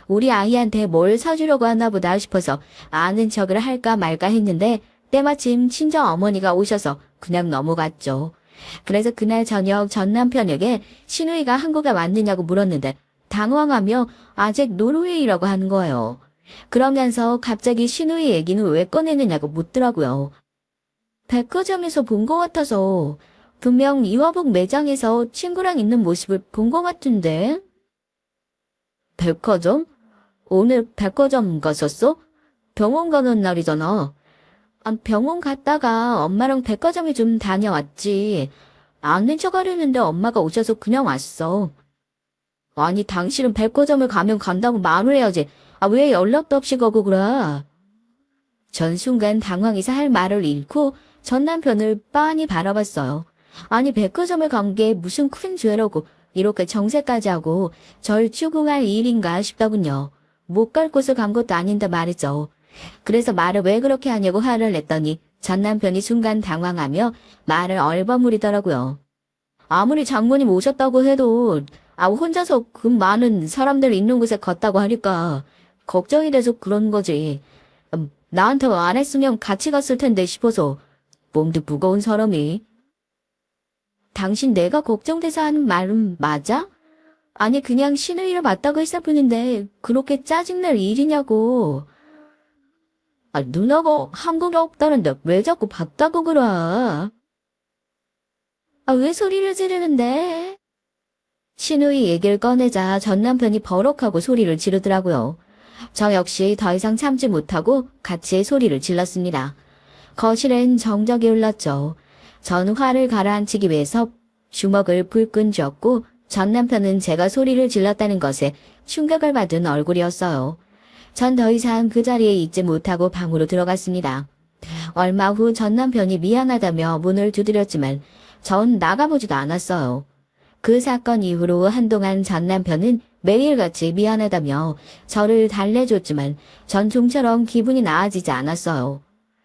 우리 아이한테 뭘 사주려고 하나 보다 싶어서 아는 척을 할까 말까 했는데 때마침 친정 어머니가 오셔서 그냥 넘어갔죠. 그래서 그날 저녁 전 남편에게 시누이가 한국에 왔느냐고 물었는데 당황하며 아직 노르웨이라고 하는 거예요. 그러면서 갑자기 시누이 얘기는 왜 꺼내느냐고 묻더라고요. 백화점에서 본 것 같아서 분명 이화복 매장에서 친구랑 있는 모습을 본 것 같은데. 백화점? 오늘 백화점 갔었어? 병원 가는 날이잖아. 병원 갔다가 엄마랑 백화점에 좀 다녀왔지. 아는 척 하려는데 엄마가 오셔서 그냥 왔어. 아니 당신은 백화점을 가면 간다고 말을 해야지. 왜 연락도 없이 가고 그래? 전 순간 당황해서 할 말을 잃고 전 남편을 빤히 바라봤어요. 아니 백화점을 간 게 무슨 큰 죄라고 이렇게 정색까지 하고 절 추궁할 일인가 싶더군요. 못 갈 곳을 간 것도 아닌데 말이죠. 그래서 말을 왜 그렇게 하냐고 화를 냈더니 전 남편이 순간 당황하며 말을 얼버무리더라고요. 아무리 장모님 오셨다고 해도 혼자서 그 많은 사람들 있는 곳에 갔다고 하니까 걱정이 돼서 그런 거지. 나한테 안 했으면 같이 갔을 텐데 싶어서 몸도 무거운 사람이. 당신 내가 걱정돼서 하는 말은 맞아? 아니 그냥 시누이를 맞다고 했을 뿐인데 그렇게 짜증날 일이냐고. 누나가 한국에 없다는데 왜 자꾸 봤다고 그래? 왜 소리를 지르는데? 시누이 얘기를 꺼내자 전 남편이 버럭하고 소리를 지르더라고요. 저 역시 더 이상 참지 못하고 같이 소리를 질렀습니다. 거실엔 정적이 흘렀죠. 전 화를 가라앉히기 위해서 주먹을 불끈 쥐었고 전 남편은 제가 소리를 질렀다는 것에 충격을 받은 얼굴이었어요. 전 더 이상 그 자리에 있지 못하고 방으로 들어갔습니다. 얼마 후 전 남편이 미안하다며 문을 두드렸지만 전 나가보지도 않았어요. 그 사건 이후로 한동안 전 남편은 매일같이 미안하다며 저를 달래줬지만 전 좀처럼 기분이 나아지지 않았어요.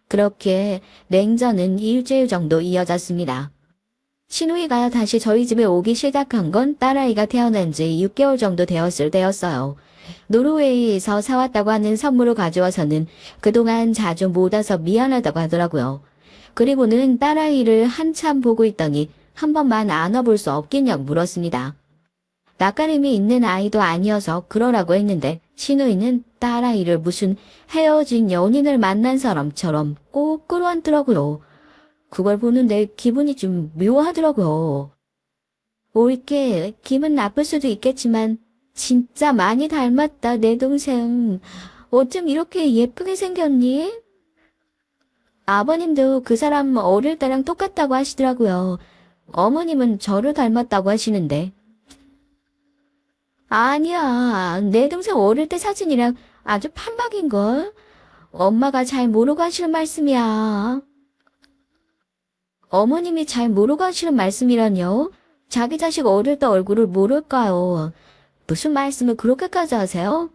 그렇게 냉전은 일주일 정도 이어졌습니다. 시누이가 다시 저희 집에 오기 시작한 건 딸아이가 태어난 지 6개월 정도 되었을 때였어요. 노르웨이에서 사왔다고 하는 선물을 가져와서는 그동안 자주 못 와서 미안하다고 하더라고요. 그리고는 딸아이를 한참 보고 있더니 한 번만 안아볼 수 없겠냐고 물었습니다. 낯가림이 있는 아이도 아니어서 그러라고 했는데 시누이는 딸아이를 무슨 헤어진 연인을 만난 사람처럼 꼭 끌어안더라고요. 그걸 보는데 기분이 좀 묘하더라고요. 올게 기분 나쁠 수도 있겠지만 진짜 많이 닮았다 내 동생. 어쩜 이렇게 예쁘게 생겼니? 아버님도 그 사람 어릴 때랑 똑같다고 하시더라고요. 어머님은 저를 닮았다고 하시는데. 아니야, 내 동생 어릴 때 사진이랑 아주 판박인걸. 엄마가 잘 모르고 하시는 말씀이야. 어머님이 잘 모르고 하시는 말씀이라뇨? 자기 자식 어릴 때 얼굴을 모를까요? 무슨 말씀을 그렇게까지 하세요?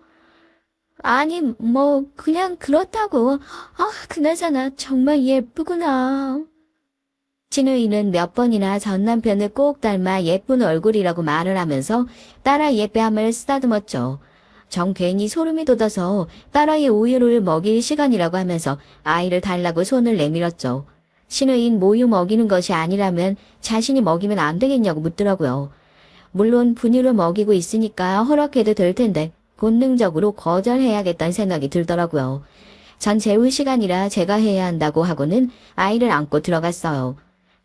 아니, 뭐, 그냥 그렇다고. 그나저나 정말 예쁘구나. 신우이는 몇 번이나 전 남편을 꼭 닮아 예쁜 얼굴이라고 말을 하면서 딸아 예빼함을 쓰다듬었죠. 정 괜히 소름이 돋아서 딸아이 우유를 먹일 시간이라고 하면서 아이를 달라고 손을 내밀었죠. 신우인 모유 먹이는 것이 아니라면 자신이 먹이면 안 되겠냐고 묻더라고요. 물론 분유를 먹이고 있으니까 허락해도 될 텐데 본능적으로 거절해야겠다는 생각이 들더라고요. 전 재울 시간이라 제가 해야 한다고 하고는 아이를 안고 들어갔어요.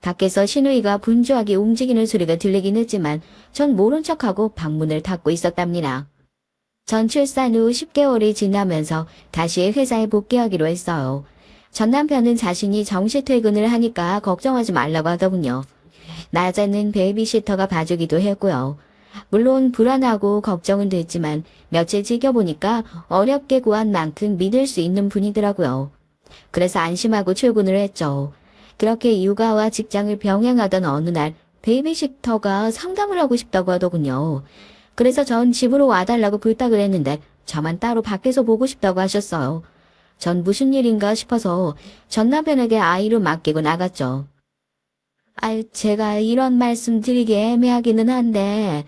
밖에서 신우이가 분주하게 움직이는 소리가 들리긴 했지만 전 모른 척하고 방문을 닫고 있었답니다. 전 출산 후 10개월이 지나면서 다시 회사에 복귀하기로 했어요. 전 남편은 자신이 정시 퇴근을 하니까 걱정하지 말라고 하더군요. 낮에는 베이비시터가 봐주기도 했고요. 물론 불안하고 걱정은 됐지만 며칠 지켜보니까 어렵게 구한 만큼 믿을 수 있는 분이더라고요. 그래서 안심하고 출근을 했죠. 그렇게 육아와 직장을 병행하던 어느 날 베이비시터가 상담을 하고 싶다고 하더군요. 그래서 전 집으로 와달라고 부탁을 했는데 저만 따로 밖에서 보고 싶다고 하셨어요. 전 무슨 일인가 싶어서 전 남편에게 아이를 맡기고 나갔죠. 제가 이런 말씀 드리기 애매하기는 한데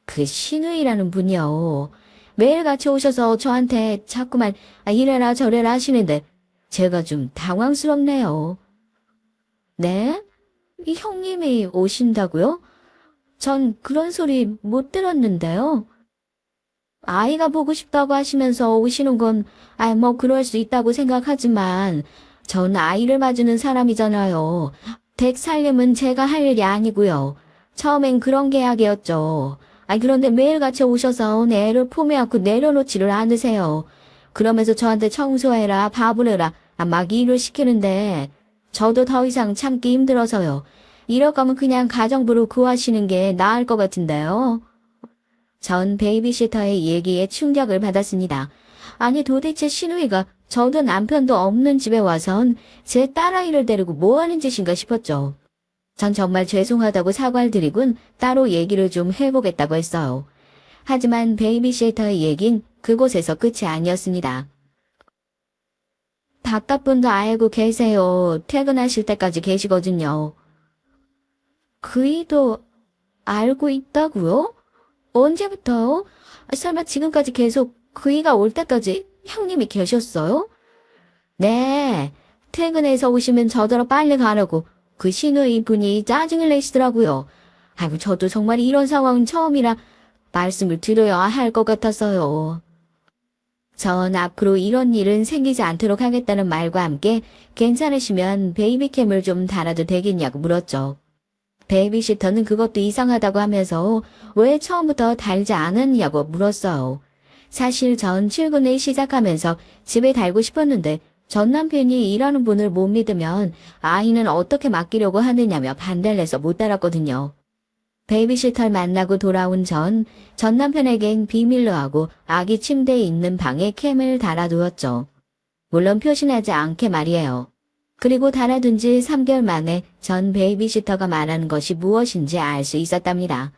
그 신우이라는 분이요. 매일 같이 오셔서 저한테 자꾸만 이래라 저래라 하시는데 제가 좀 당황스럽네요. 네? 이 형님이 오신다고요? 전 그런 소리 못 들었는데요. 아이가 보고 싶다고 하시면서 오시는 건, 뭐 그럴 수 있다고 생각하지만, 전 아이를 봐주는 사람이잖아요. 댁 살림은 제가 할 일이 아니고요. 처음엔 그런 계약이었죠. 그런데 매일같이 오셔서 내 애를 품에 안고 내려놓지를 않으세요. 그러면서 저한테 청소해라, 밥을 해라, 막 일을 시키는데, 저도 더 이상 참기 힘들어서요. 이럴 거면 그냥 가정부로 구하시는 게 나을 것 같은데요. 전 베이비시터의 얘기에 충격을 받았습니다. 아니 도대체 신우이가 저도 남편도 없는 집에 와선 제 딸아이를 데리고 뭐 하는 짓인가 싶었죠. 전 정말 죄송하다고 사과를 드리곤 따로 얘기를 좀 해보겠다고 했어요. 하지만 베이비시터의 얘긴 그곳에서 끝이 아니었습니다. 바깥분도 알고 계세요. 퇴근하실 때까지 계시거든요. 그이도 알고 있다고요? 언제부터? 설마 지금까지 계속 그이가 올 때까지 형님이 계셨어요? 네. 퇴근해서 오시면 저더러 빨리 가라고 그 신우이 분이 짜증을 내시더라고요. 저도 정말 이런 상황은 처음이라 말씀을 드려야 할 것 같아서요. 전 앞으로 이런 일은 생기지 않도록 하겠다는 말과 함께 괜찮으시면 베이비캠을 좀 달아도 되겠냐고 물었죠. 베이비시터는 그것도 이상하다고 하면서 왜 처음부터 달지 않았냐고 물었어요. 사실 전 출근을 시작하면서 집에 달고 싶었는데 전 남편이 일하는 분을 못 믿으면 아이는 어떻게 맡기려고 하느냐며 반대를 해서 못 달았거든요. 베이비시터를 만나고 돌아온 전 남편에겐 비밀로 하고 아기 침대에 있는 방에 캠을 달아두었죠. 물론 표시나지 않게 말이에요. 그리고 달아둔 지 3개월 만에 전 베이비시터가 말하는 것이 무엇인지 알 수 있었답니다.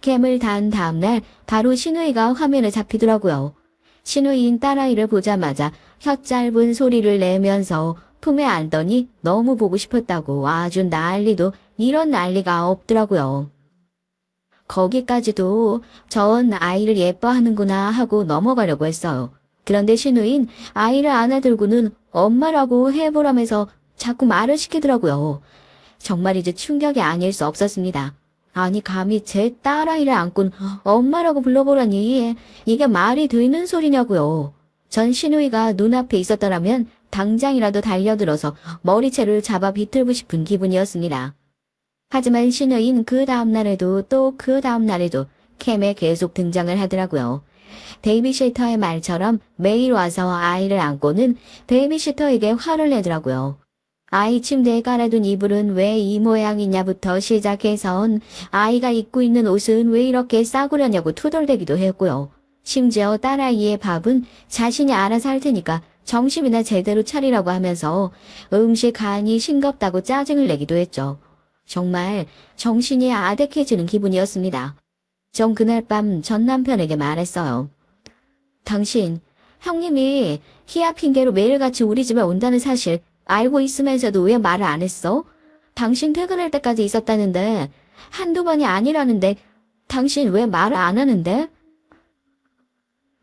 캠을 단 다음날 바로 신우이가 화면에 잡히더라고요. 신우이인 딸아이를 보자마자 혀 짧은 소리를 내면서 품에 안더니 너무 보고 싶었다고 아주 난리도 이런 난리가 없더라고요. 거기까지도 전 아이를 예뻐하는구나 하고 넘어가려고 했어요. 그런데 신우인 아이를 안아들고는 엄마라고 해보라면서 자꾸 말을 시키더라고요. 정말 이제 충격이 아닐 수 없었습니다. 아니 감히 제 딸아이를 안고 엄마라고 불러보라니 이게 말이 되는 소리냐고요. 전 신우이가 눈앞에 있었더라면 당장이라도 달려들어서 머리채를 잡아 비틀고 싶은 기분이었습니다. 하지만 신우인 그 다음날에도 또 그 다음날에도 캠에 계속 등장을 하더라고요. 베이비시터의 말처럼 매일 와서 아이를 안고는 베이비시터에게 화를 내더라고요. 아이 침대에 깔아둔 이불은 왜 이 모양이냐부터 시작해선 아이가 입고 있는 옷은 왜 이렇게 싸구려냐고 투덜대기도 했고요. 심지어 딸아이의 밥은 자신이 알아서 할 테니까 점심이나 제대로 차리라고 하면서 음식 간이 싱겁다고 짜증을 내기도 했죠. 정말 정신이 아득해지는 기분이었습니다. 전 그날 밤 전 남편에게 말했어요. 당신, 형님이 희야 핑계로 매일같이 우리 집에 온다는 사실 알고 있으면서도 왜 말을 안 했어? 당신 퇴근할 때까지 있었다는데 한두 번이 아니라는데 당신 왜 말을 안 하는데?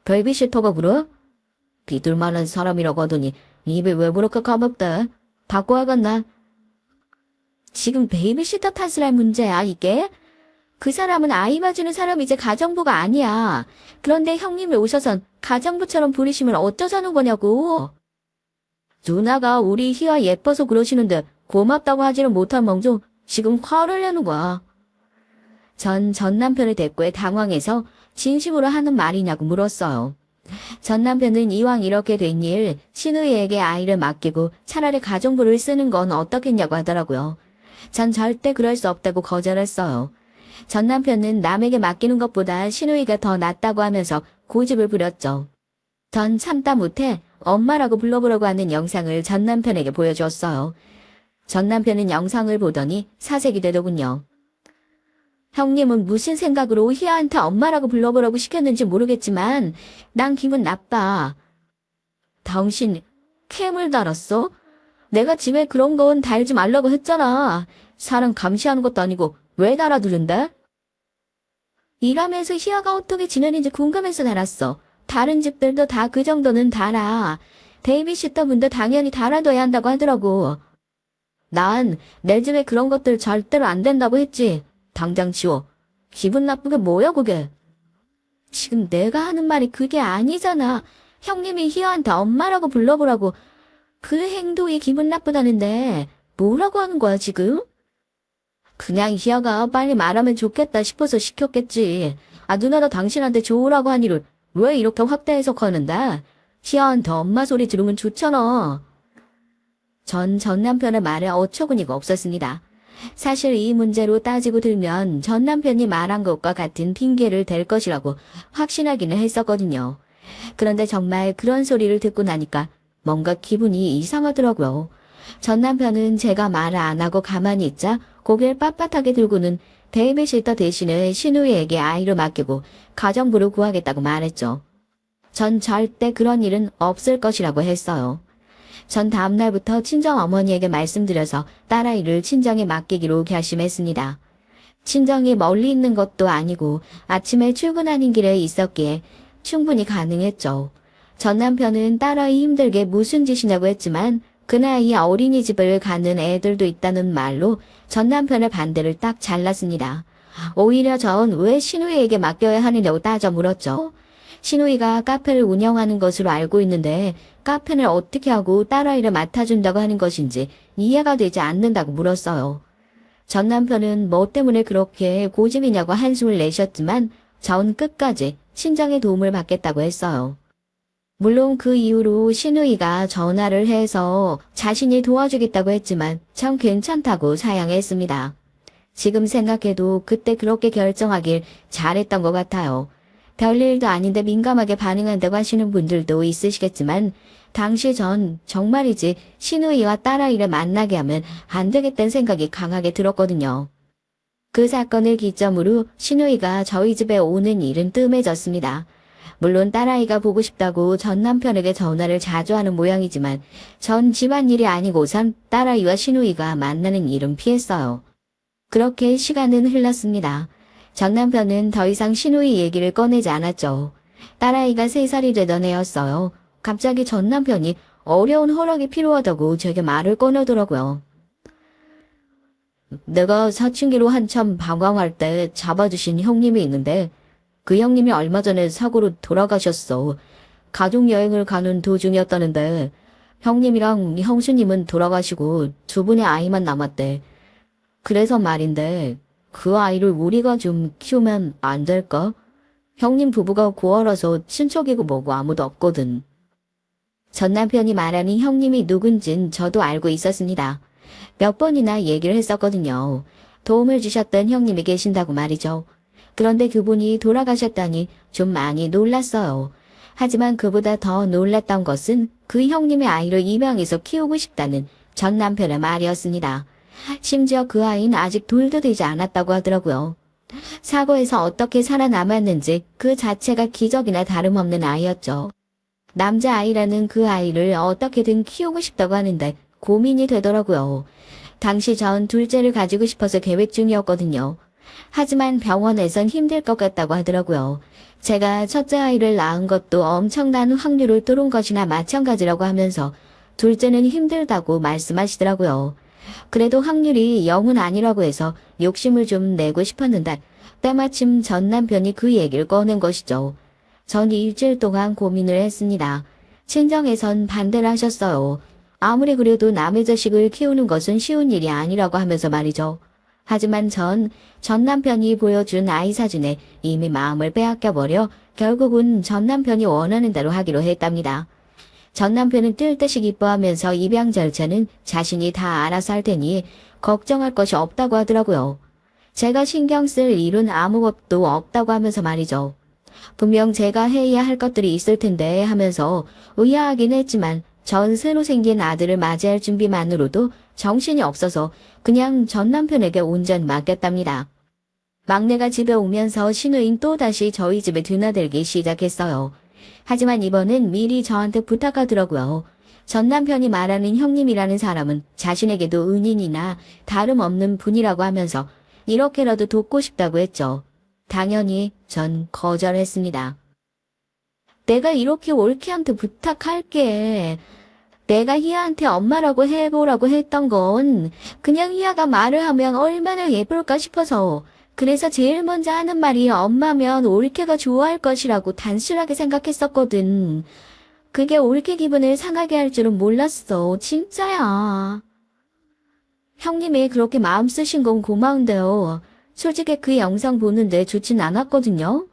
베이비시터가 그래? 비둘만한 사람이라고 하더니 입에 왜 그렇게 까먹대? 바꿔야겠나? 지금 베이비시터 탓을 할 문제야 이게? 그 사람은 아이 봐주는 사람이지 가정부가 아니야. 그런데 형님이 오셔선 가정부처럼 부리시면 어쩌자는 거냐고. 누나가 우리 희아 예뻐서 그러시는데 고맙다고 하지는 못한 멍좀 지금 화를 내는 거야. 전 남편의 대꾸에 당황해서 진심으로 하는 말이냐고 물었어요. 전 남편은 이왕 이렇게 된 일 신우이에게 아이를 맡기고 차라리 가정부를 쓰는 건 어떻겠냐고 하더라고요. 전 절대 그럴 수 없다고 거절했어요. 전 남편은 남에게 맡기는 것보다 신우이가 더 낫다고 하면서 고집을 부렸죠. 전 참다 못해 엄마라고 불러보려고 하는 영상을 전 남편에게 보여주었어요. 전 남편은 영상을 보더니 사색이 되더군요. 형님은 무슨 생각으로 희아한테 엄마라고 불러보라고 시켰는지 모르겠지만 난 기분 나빠. 당신 캠을 달았어? 내가 집에 그런 건 달지 말라고 했잖아. 사람 감시하는 것도 아니고 왜 달아두는데? 일하면서 희아가 어떻게 지내는지 궁금해서 달았어. 다른 집들도 다 그 정도는 달아. 베이비시터 분도 당연히 달아둬야 한다고 하더라고. 난 내 집에 그런 것들 절대로 안 된다고 했지. 당장 지워. 기분 나쁘게 뭐야 그게. 지금 내가 하는 말이 그게 아니잖아. 형님이 희아한테 엄마라고 불러보라고. 그 행동이 기분 나쁘다는데 뭐라고 하는 거야 지금? 그냥 희아가 빨리 말하면 좋겠다 싶어서 시켰겠지. 아 누나도 당신한테 좋으라고 한 일을 왜 이렇게 확대 해석하는데? 희아한테 엄마 소리 들으면 좋잖아. 전 남편의 말에 어처구니가 없었습니다. 사실 이 문제로 따지고 들면 전 남편이 말한 것과 같은 핑계를 댈 것이라고 확신하기는 했었거든요. 그런데 정말 그런 소리를 듣고 나니까 뭔가 기분이 이상하더라고요. 전 남편은 제가 말을 안 하고 가만히 있자 고개를 빳빳하게 들고는 베이비시터 대신에 신우이에게 아이를 맡기고 가정부를 구하겠다고 말했죠. 전 절대 그런 일은 없을 것이라고 했어요. 전 다음날부터 친정어머니에게 말씀드려서 딸아이를 친정에 맡기기로 결심했습니다. 친정이 멀리 있는 것도 아니고 아침에 출근하는 길에 있었기에 충분히 가능했죠. 전 남편은 딸아이 힘들게 무슨 짓이냐고 했지만 그 나이에 어린이집을 가는 애들도 있다는 말로 전 남편의 반대를 딱 잘랐습니다. 오히려 전 왜 신우이에게 맡겨야 하느냐고 따져 물었죠. 신우이가 카페를 운영하는 것으로 알고 있는데 카페를 어떻게 하고 딸아이를 맡아준다고 하는 것인지 이해가 되지 않는다고 물었어요. 전 남편은 뭐 때문에 그렇게 고집이냐고 한숨을 내셨지만 전 끝까지 친정의 도움을 받겠다고 했어요. 물론 그 이후로 신우이가 전화를 해서 자신이 도와주겠다고 했지만 참 괜찮다고 사양했습니다. 지금 생각해도 그때 그렇게 결정하길 잘했던 것 같아요. 별일도 아닌데 민감하게 반응한다고 하시는 분들도 있으시겠지만 당시 전 정말이지 신우이와 딸아이를 만나게 하면 안 되겠다는 생각이 강하게 들었거든요. 그 사건을 기점으로 신우이가 저희 집에 오는 일은 뜸해졌습니다. 물론 딸아이가 보고 싶다고 전 남편에게 전화를 자주 하는 모양이지만 전 집안일이 아니고선 딸아이와 신우이가 만나는 일은 피했어요. 그렇게 시간은 흘렀습니다. 전 남편은 더 이상 신우이 얘기를 꺼내지 않았죠. 딸아이가 3살이 되던 해였어요. 갑자기 전 남편이 어려운 허락이 필요하다고 제게 말을 꺼내더라고요. 내가 사춘기로 한참 방황할 때 잡아주신 형님이 있는데 그 형님이 얼마 전에 사고로 돌아가셨어. 가족여행을 가는 도중이었다는데 형님이랑 형수님은 돌아가시고 두 분의 아이만 남았대. 그래서 말인데 그 아이를 우리가 좀 키우면 안 될까? 형님 부부가 고아라서 친척이고 뭐고 아무도 없거든. 전 남편이 말하는 형님이 누군진 저도 알고 있었습니다. 몇 번이나 얘기를 했었거든요. 도움을 주셨던 형님이 계신다고 말이죠. 그런데 그분이 돌아가셨다니 좀 많이 놀랐어요. 하지만 그보다 더 놀랐던 것은 그 형님의 아이를 입양해서 키우고 싶다는 전 남편의 말이었습니다. 심지어 그 아이는 아직 돌도 되지 않았다고 하더라고요. 사고에서 어떻게 살아남았는지 그 자체가 기적이나 다름없는 아이였죠. 남자아이라는 그 아이를 어떻게든 키우고 싶다고 하는데 고민이 되더라고요. 당시 전 둘째를 가지고 싶어서 계획 중이었거든요. 하지만 병원에선 힘들 것 같다고 하더라고요. 제가 첫째 아이를 낳은 것도 엄청난 확률을 뚫은 것이나 마찬가지라고 하면서 둘째는 힘들다고 말씀하시더라고요. 그래도 확률이 0은 아니라고 해서 욕심을 좀 내고 싶었는데 때마침 전 남편이 그 얘기를 꺼낸 것이죠. 전 일주일 동안 고민을 했습니다. 친정에선 반대를 하셨어요. 아무리 그래도 남의 자식을 키우는 것은 쉬운 일이 아니라고 하면서 말이죠. 하지만 전 남편이 보여준 아이 사진에 이미 마음을 빼앗겨버려 결국은 전 남편이 원하는 대로 하기로 했답니다. 전 남편은 뜰 듯이 기뻐하면서 입양 절차는 자신이 다 알아서 할 테니 걱정할 것이 없다고 하더라고요. 제가 신경 쓸 일은 아무것도 없다고 하면서 말이죠. 분명 제가 해야 할 것들이 있을 텐데 하면서 의아하긴 했지만 전 새로 생긴 아들을 맞이할 준비만으로도 정신이 없어서 그냥 전 남편에게 온전 맡겼답니다. 막내가 집에 오면서 신우인 또다시 저희 집에 드나들기 시작했어요. 하지만 이번엔 미리 저한테 부탁하더라고요. 전 남편이 말하는 형님이라는 사람은 자신에게도 은인이나 다름없는 분이라고 하면서 이렇게라도 돕고 싶다고 했죠. 당연히 전 거절했습니다. 내가 이렇게 올케한테 부탁할게. 내가 희아한테 엄마라고 해보라고 했던 건 그냥 희아가 말을 하면 얼마나 예쁠까 싶어서 그래서 제일 먼저 하는 말이 엄마면 올케가 좋아할 것이라고 단순하게 생각했었거든. 그게 올케 기분을 상하게 할 줄은 몰랐어. 진짜야. 형님이 그렇게 마음 쓰신 건 고마운데요. 솔직히 그 영상 보는데 좋진 않았거든요.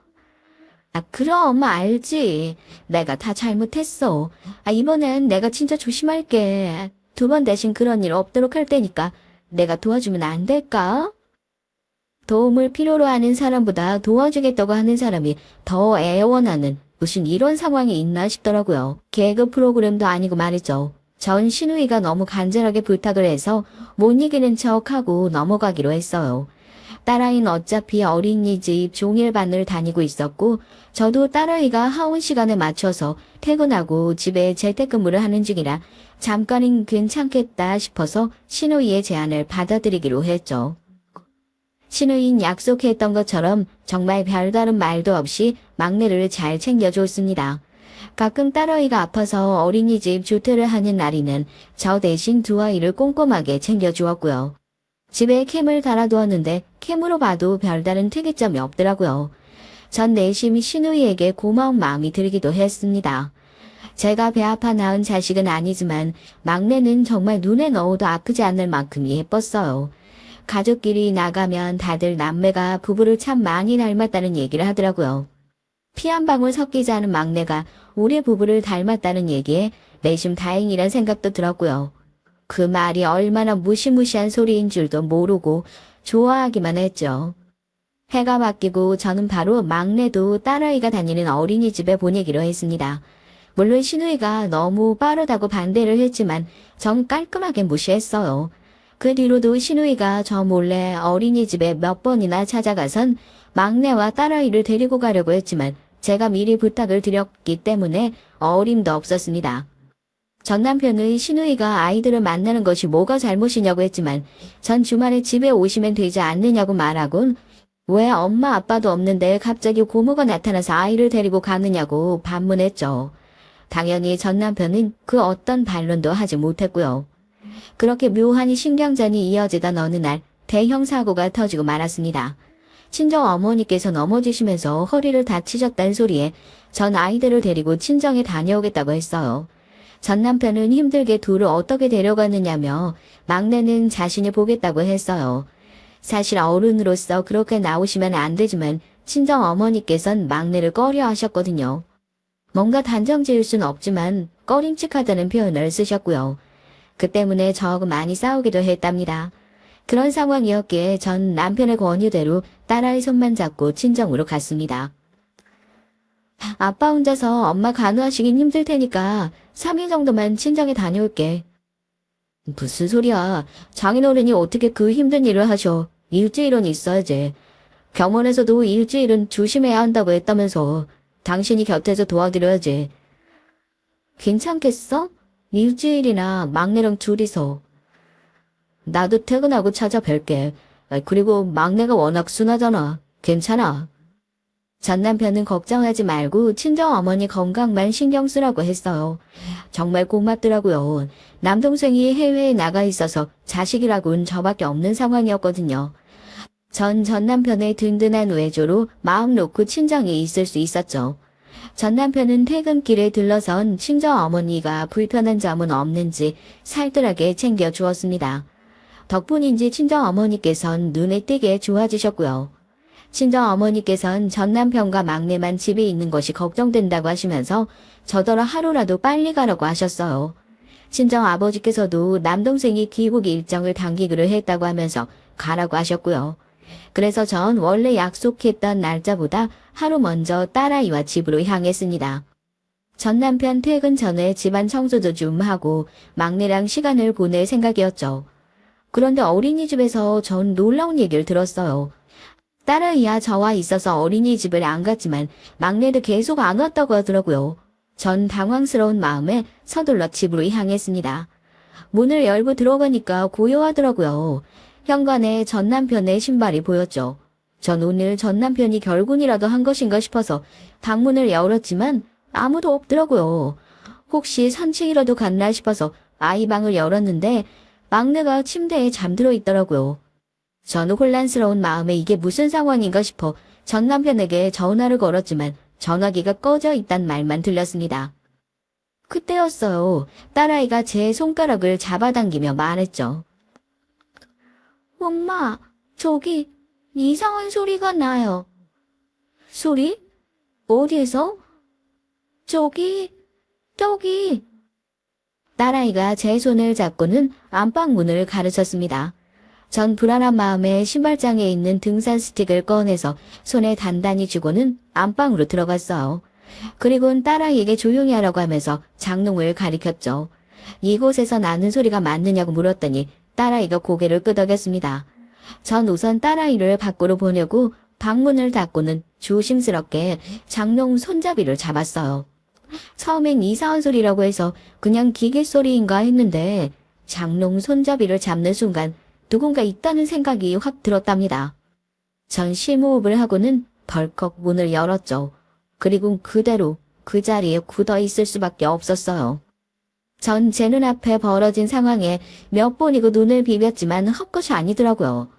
그럼 알지. 내가 다 잘못했어. 이번엔 내가 진짜 조심할게. 2번 대신 그런 일 없도록 할 테니까 내가 도와주면 안 될까? 도움을 필요로 하는 사람보다 도와주겠다고 하는 사람이 더 애원하는 무슨 이런 상황이 있나 싶더라고요. 개그 프로그램도 아니고 말이죠. 전 신우이가 너무 간절하게 부탁을 해서 못 이기는 척하고 넘어가기로 했어요. 딸아이는 어차피 어린이집 종일반을 다니고 있었고 저도 딸아이가 하원 시간에 맞춰서 퇴근하고 집에 재택근무를 하는 중이라 잠깐은 괜찮겠다 싶어서 신우이의 제안을 받아들이기로 했죠. 신우이는 약속했던 것처럼 정말 별다른 말도 없이 막내를 잘 챙겨줬습니다. 가끔 딸아이가 아파서 어린이집 조퇴를 하는 날에는 저 대신 2아이를 꼼꼼하게 챙겨주었고요. 집에 캠을 달아두었는데 캠으로 봐도 별다른 특이점이 없더라고요. 전 내심 신우이에게 고마운 마음이 들기도 했습니다. 제가 배 아파 낳은 자식은 아니지만 막내는 정말 눈에 넣어도 아프지 않을 만큼 예뻤어요. 가족끼리 나가면 다들 남매가 부부를 참 많이 닮았다는 얘기를 하더라고요. 피 한 방울 섞이지 않은 막내가 우리 부부를 닮았다는 얘기에 내심 다행이란 생각도 들었고요. 그 말이 얼마나 무시무시한 소리인 줄도 모르고 좋아하기만 했죠. 해가 바뀌고 저는 바로 막내도 딸아이가 다니는 어린이집에 보내기로 했습니다. 물론 신우이가 너무 빠르다고 반대를 했지만 전 깔끔하게 무시했어요. 그 뒤로도 신우이가 저 몰래 어린이집에 몇 번이나 찾아가선 막내와 딸아이를 데리고 가려고 했지만 제가 미리 부탁을 드렸기 때문에 어림도 없었습니다. 전 남편은 신우이가 아이들을 만나는 것이 뭐가 잘못이냐고 했지만 전 주말에 집에 오시면 되지 않느냐고 말하곤 왜 엄마 아빠도 없는데 갑자기 고모가 나타나서 아이를 데리고 가느냐고 반문했죠. 당연히 전 남편은 그 어떤 반론도 하지 못했고요. 그렇게 묘한 신경전이 이어지던 어느 날 대형 사고가 터지고 말았습니다. 친정 어머니께서 넘어지시면서 허리를 다치셨다는 소리에 전 아이들을 데리고 친정에 다녀오겠다고 했어요. 전 남편은 힘들게 둘을 어떻게 데려가느냐며 막내는 자신이 보겠다고 했어요. 사실 어른으로서 그렇게 나오시면 안 되지만 친정 어머니께선 막내를 꺼려 하셨거든요. 뭔가 단정 지을 순 없지만 꺼림칙하다는 표현을 쓰셨고요. 그 때문에 저하고 많이 싸우기도 했답니다. 그런 상황이었기에 전 남편의 권유대로 딸아이 손만 잡고 친정으로 갔습니다. 아빠 혼자서 엄마 간호하시긴 힘들 테니까 3일 정도만 친정에 다녀올게. 무슨 소리야. 장인어른이 어떻게 그 힘든 일을 하셔. 일주일은 있어야지. 병원에서도 일주일은 조심해야 한다고 했다면서. 당신이 곁에서 도와드려야지. 괜찮겠어? 일주일이나 막내랑 둘이서. 나도 퇴근하고 찾아뵐게. 그리고 막내가 워낙 순하잖아. 괜찮아. 전 남편은 걱정하지 말고 친정어머니 건강만 신경 쓰라고 했어요. 정말 고맙더라고요. 남동생이 해외에 나가 있어서 자식이라고는 저밖에 없는 상황이었거든요. 전 남편의 든든한 외조로 마음 놓고 친정에 있을 수 있었죠. 전 남편은 퇴근길에 들러선 친정어머니가 불편한 점은 없는지 살뜰하게 챙겨주었습니다. 덕분인지 친정어머니께선 눈에 띄게 좋아지셨고요. 친정어머니께선 전 남편과 막내만 집에 있는 것이 걱정된다고 하시면서 저더러 하루라도 빨리 가라고 하셨어요. 친정아버지께서도 남동생이 귀국 일정을 당기기로 했다고 하면서 가라고 하셨고요. 그래서 전 원래 약속했던 날짜보다 하루 먼저 딸아이와 집으로 향했습니다. 전 남편 퇴근 전에 집안 청소도 좀 하고 막내랑 시간을 보낼 생각이었죠. 그런데 어린이집에서 전 놀라운 얘기를 들었어요. 딸아이야 저와 있어서 어린이집을 안 갔지만 막내도 계속 안 왔다고 하더라고요. 전 당황스러운 마음에 서둘러 집으로 향했습니다. 문을 열고 들어가니까 고요하더라고요. 현관에 전 남편의 신발이 보였죠. 전 오늘 전 남편이 결혼이라도 한 것인가 싶어서 방문을 열었지만 아무도 없더라고요. 혹시 산책이라도 갔나 싶어서 아이 방을 열었는데 막내가 침대에 잠들어 있더라고요. 저는 혼란스러운 마음에 이게 무슨 상황인가 싶어 전 남편에게 전화를 걸었지만 전화기가 꺼져 있단 말만 들렸습니다. 그때였어요. 딸아이가 제 손가락을 잡아당기며 말했죠. 엄마, 저기 이상한 소리가 나요. 소리? 어디에서? 저기. 딸아이가 제 손을 잡고는 안방 문을 가르쳤습니다. 전 불안한 마음에 신발장에 있는 등산 스틱을 꺼내서 손에 단단히 쥐고는 안방으로 들어갔어요. 그리고는 딸아이에게 조용히 하라고 하면서 장롱을 가리켰죠. 이곳에서 나는 소리가 맞느냐고 물었더니 딸아이가 고개를 끄덕였습니다. 전 우선 딸아이를 밖으로 보내고 방문을 닫고는 조심스럽게 장롱 손잡이를 잡았어요. 처음엔 이상한 소리라고 해서 그냥 기계 소리인가 했는데 장롱 손잡이를 잡는 순간 누군가 있다는 생각이 확 들었답니다. 전 심호흡을 하고는 벌컥 문을 열었죠. 그리고 그대로 그 자리에 굳어 있을 수밖에 없었어요. 전 제 눈앞에 벌어진 상황에 몇 번이고 눈을 비볐지만 헛것이 아니더라고요.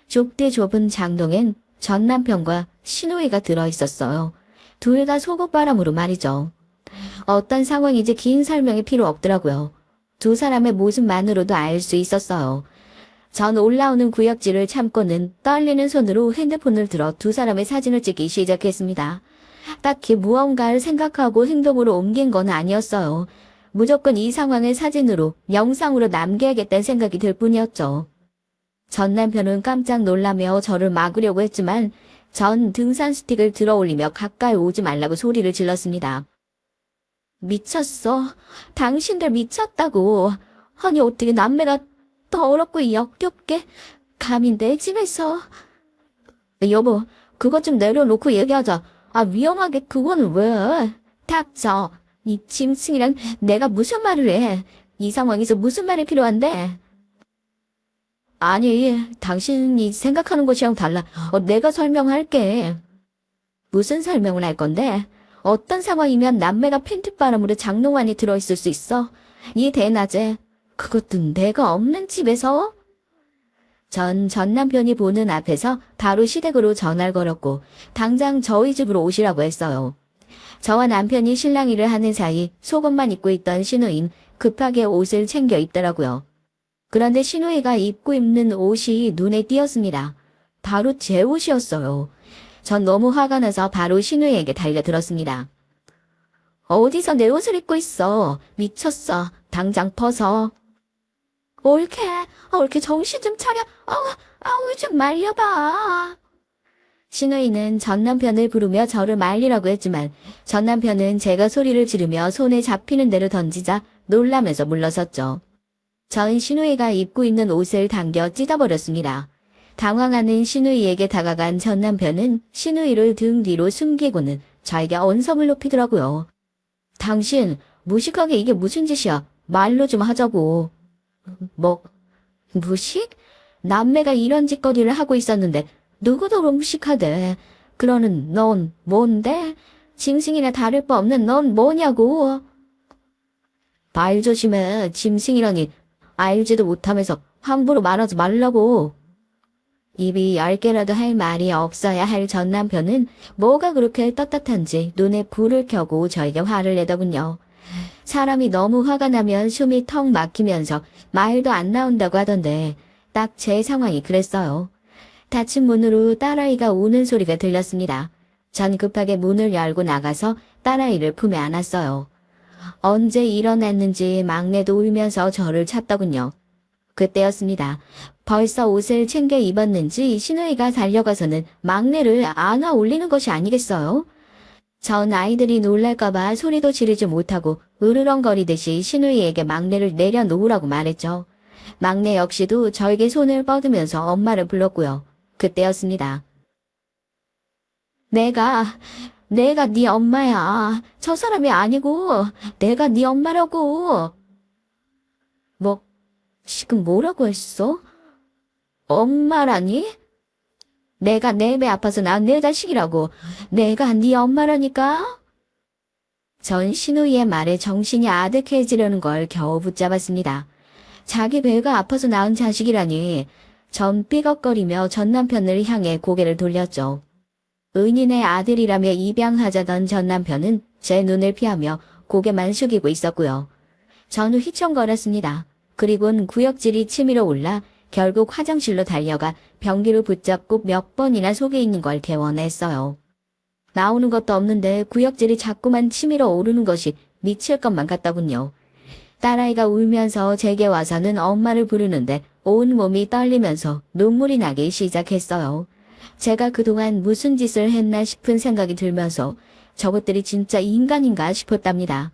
좁디 좁은 장롱엔 전 남편과 시누이가 들어있었어요. 둘 다 속옷바람으로 말이죠. 어떤 상황인지 긴 설명이 필요 없더라고요. 두 사람의 모습만으로도 알 수 있었어요. 전 올라오는 구역질을 참고는 떨리는 손으로 핸드폰을 들어 두 사람의 사진을 찍기 시작했습니다. 딱히 무언가를 생각하고 행동으로 옮긴 건 아니었어요. 무조건 이 상황을 사진으로, 영상으로 남겨야겠다는 생각이 들 뿐이었죠. 전 남편은 깜짝 놀라며 저를 막으려고 했지만 전 등산 스틱을 들어 올리며 가까이 오지 말라고 소리를 질렀습니다. 미쳤어. 당신들 미쳤다고. 아니 어떻게 남매가 더럽고 역겹게 감히 내 집에서. 여보, 그것 좀 내려놓고 얘기하자. 아 위험하게 그건 왜. 닥쳐. 이 짐승이랑 내가 무슨 말을 해. 이 상황에서 무슨 말이 필요한데. 아니 당신이 생각하는 것이랑 달라. 내가 설명할게. 무슨 설명을 할 건데. 어떤 상황이면 남매가 팬티바람으로 장롱 안에 들어있을 수 있어? 이 대낮에. 그것도 내가 없는 집에서? 전 남편이 보는 앞에서 바로 시댁으로 전화를 걸었고 당장 저희 집으로 오시라고 했어요. 저와 남편이 실랑이를 하는 사이 속옷만 입고 있던 시누이는 급하게 옷을 챙겨 입더라고요. 그런데 시누이가 입는 옷이 눈에 띄었습니다. 바로 제 옷이었어요. 전 너무 화가 나서 바로 시누이에게 달려들었습니다. 어디서 내 옷을 입고 있어. 미쳤어. 당장 벗어. 옳게 정신 좀 차려. 아우, 좀 말려봐. 신우이는 전 남편을 부르며 저를 말리라고 했지만 전 남편은 제가 소리를 지르며 손에 잡히는 대로 던지자 놀라면서 물러섰죠. 전 신우이가 입고 있는 옷을 당겨 찢어버렸습니다. 당황하는 신우이에게 다가간 전 남편은 신우이를 등 뒤로 숨기고는 저에게 언성을 높이더라고요. 당신, 무식하게 이게 무슨 짓이야? 말로 좀 하자고. 무식? 남매가 이런 짓거리를 하고 있었는데 누구도 무식하대. 그러는 넌 뭔데? 짐승이나 다를 바 없는 넌 뭐냐고. 말 조심해. 짐승이라니. 알지도 못하면서 함부로 말하지 말라고. 입이 10개라도 할 말이 없어야 할 전 남편은 뭐가 그렇게 떳떳한지 눈에 불을 켜고 저에게 화를 내더군요. 사람이 너무 화가 나면 숨이 턱 막히면서 말도 안 나온다고 하던데 딱 제 상황이 그랬어요. 닫힌 문으로 딸아이가 우는 소리가 들렸습니다. 전 급하게 문을 열고 나가서 딸아이를 품에 안았어요. 언제 일어났는지 막내도 울면서 저를 찾더군요. 그때였습니다. 벌써 옷을 챙겨 입었는지 신우이가 달려가서는 막내를 안아 올리는 것이 아니겠어요? 전 아이들이 놀랄까봐 소리도 지르지 못하고 으르렁거리듯이 신우이에게 막내를 내려놓으라고 말했죠. 막내 역시도 저에게 손을 뻗으면서 엄마를 불렀고요. 그때였습니다. 내가 네 엄마야. 저 사람이 아니고 내가 네 엄마라고. 지금 뭐라고 했어? 엄마라니? 내가 내 배 아파서 낳은 내 자식이라고. 내가 네 엄마라니까? 전 신우이의 말에 정신이 아득해지려는 걸 겨우 붙잡았습니다. 자기 배가 아파서 낳은 자식이라니. 전 삐걱거리며 전 남편을 향해 고개를 돌렸죠. 은인의 아들이라며 입양하자던 전 남편은 제 눈을 피하며 고개만 숙이고 있었고요. 전 휘청거렸습니다. 그리곤 구역질이 치밀어 올라 결국 화장실로 달려가 변기를 붙잡고 몇 번이나 속에 있는 걸 개원했어요. 나오는 것도 없는데 구역질이 자꾸만 치밀어 오르는 것이 미칠 것만 같더군요. 딸아이가 울면서 제게 와서는 엄마를 부르는데 온 몸이 떨리면서 눈물이 나기 시작했어요. 제가 그동안 무슨 짓을 했나 싶은 생각이 들면서 저것들이 진짜 인간인가 싶었답니다.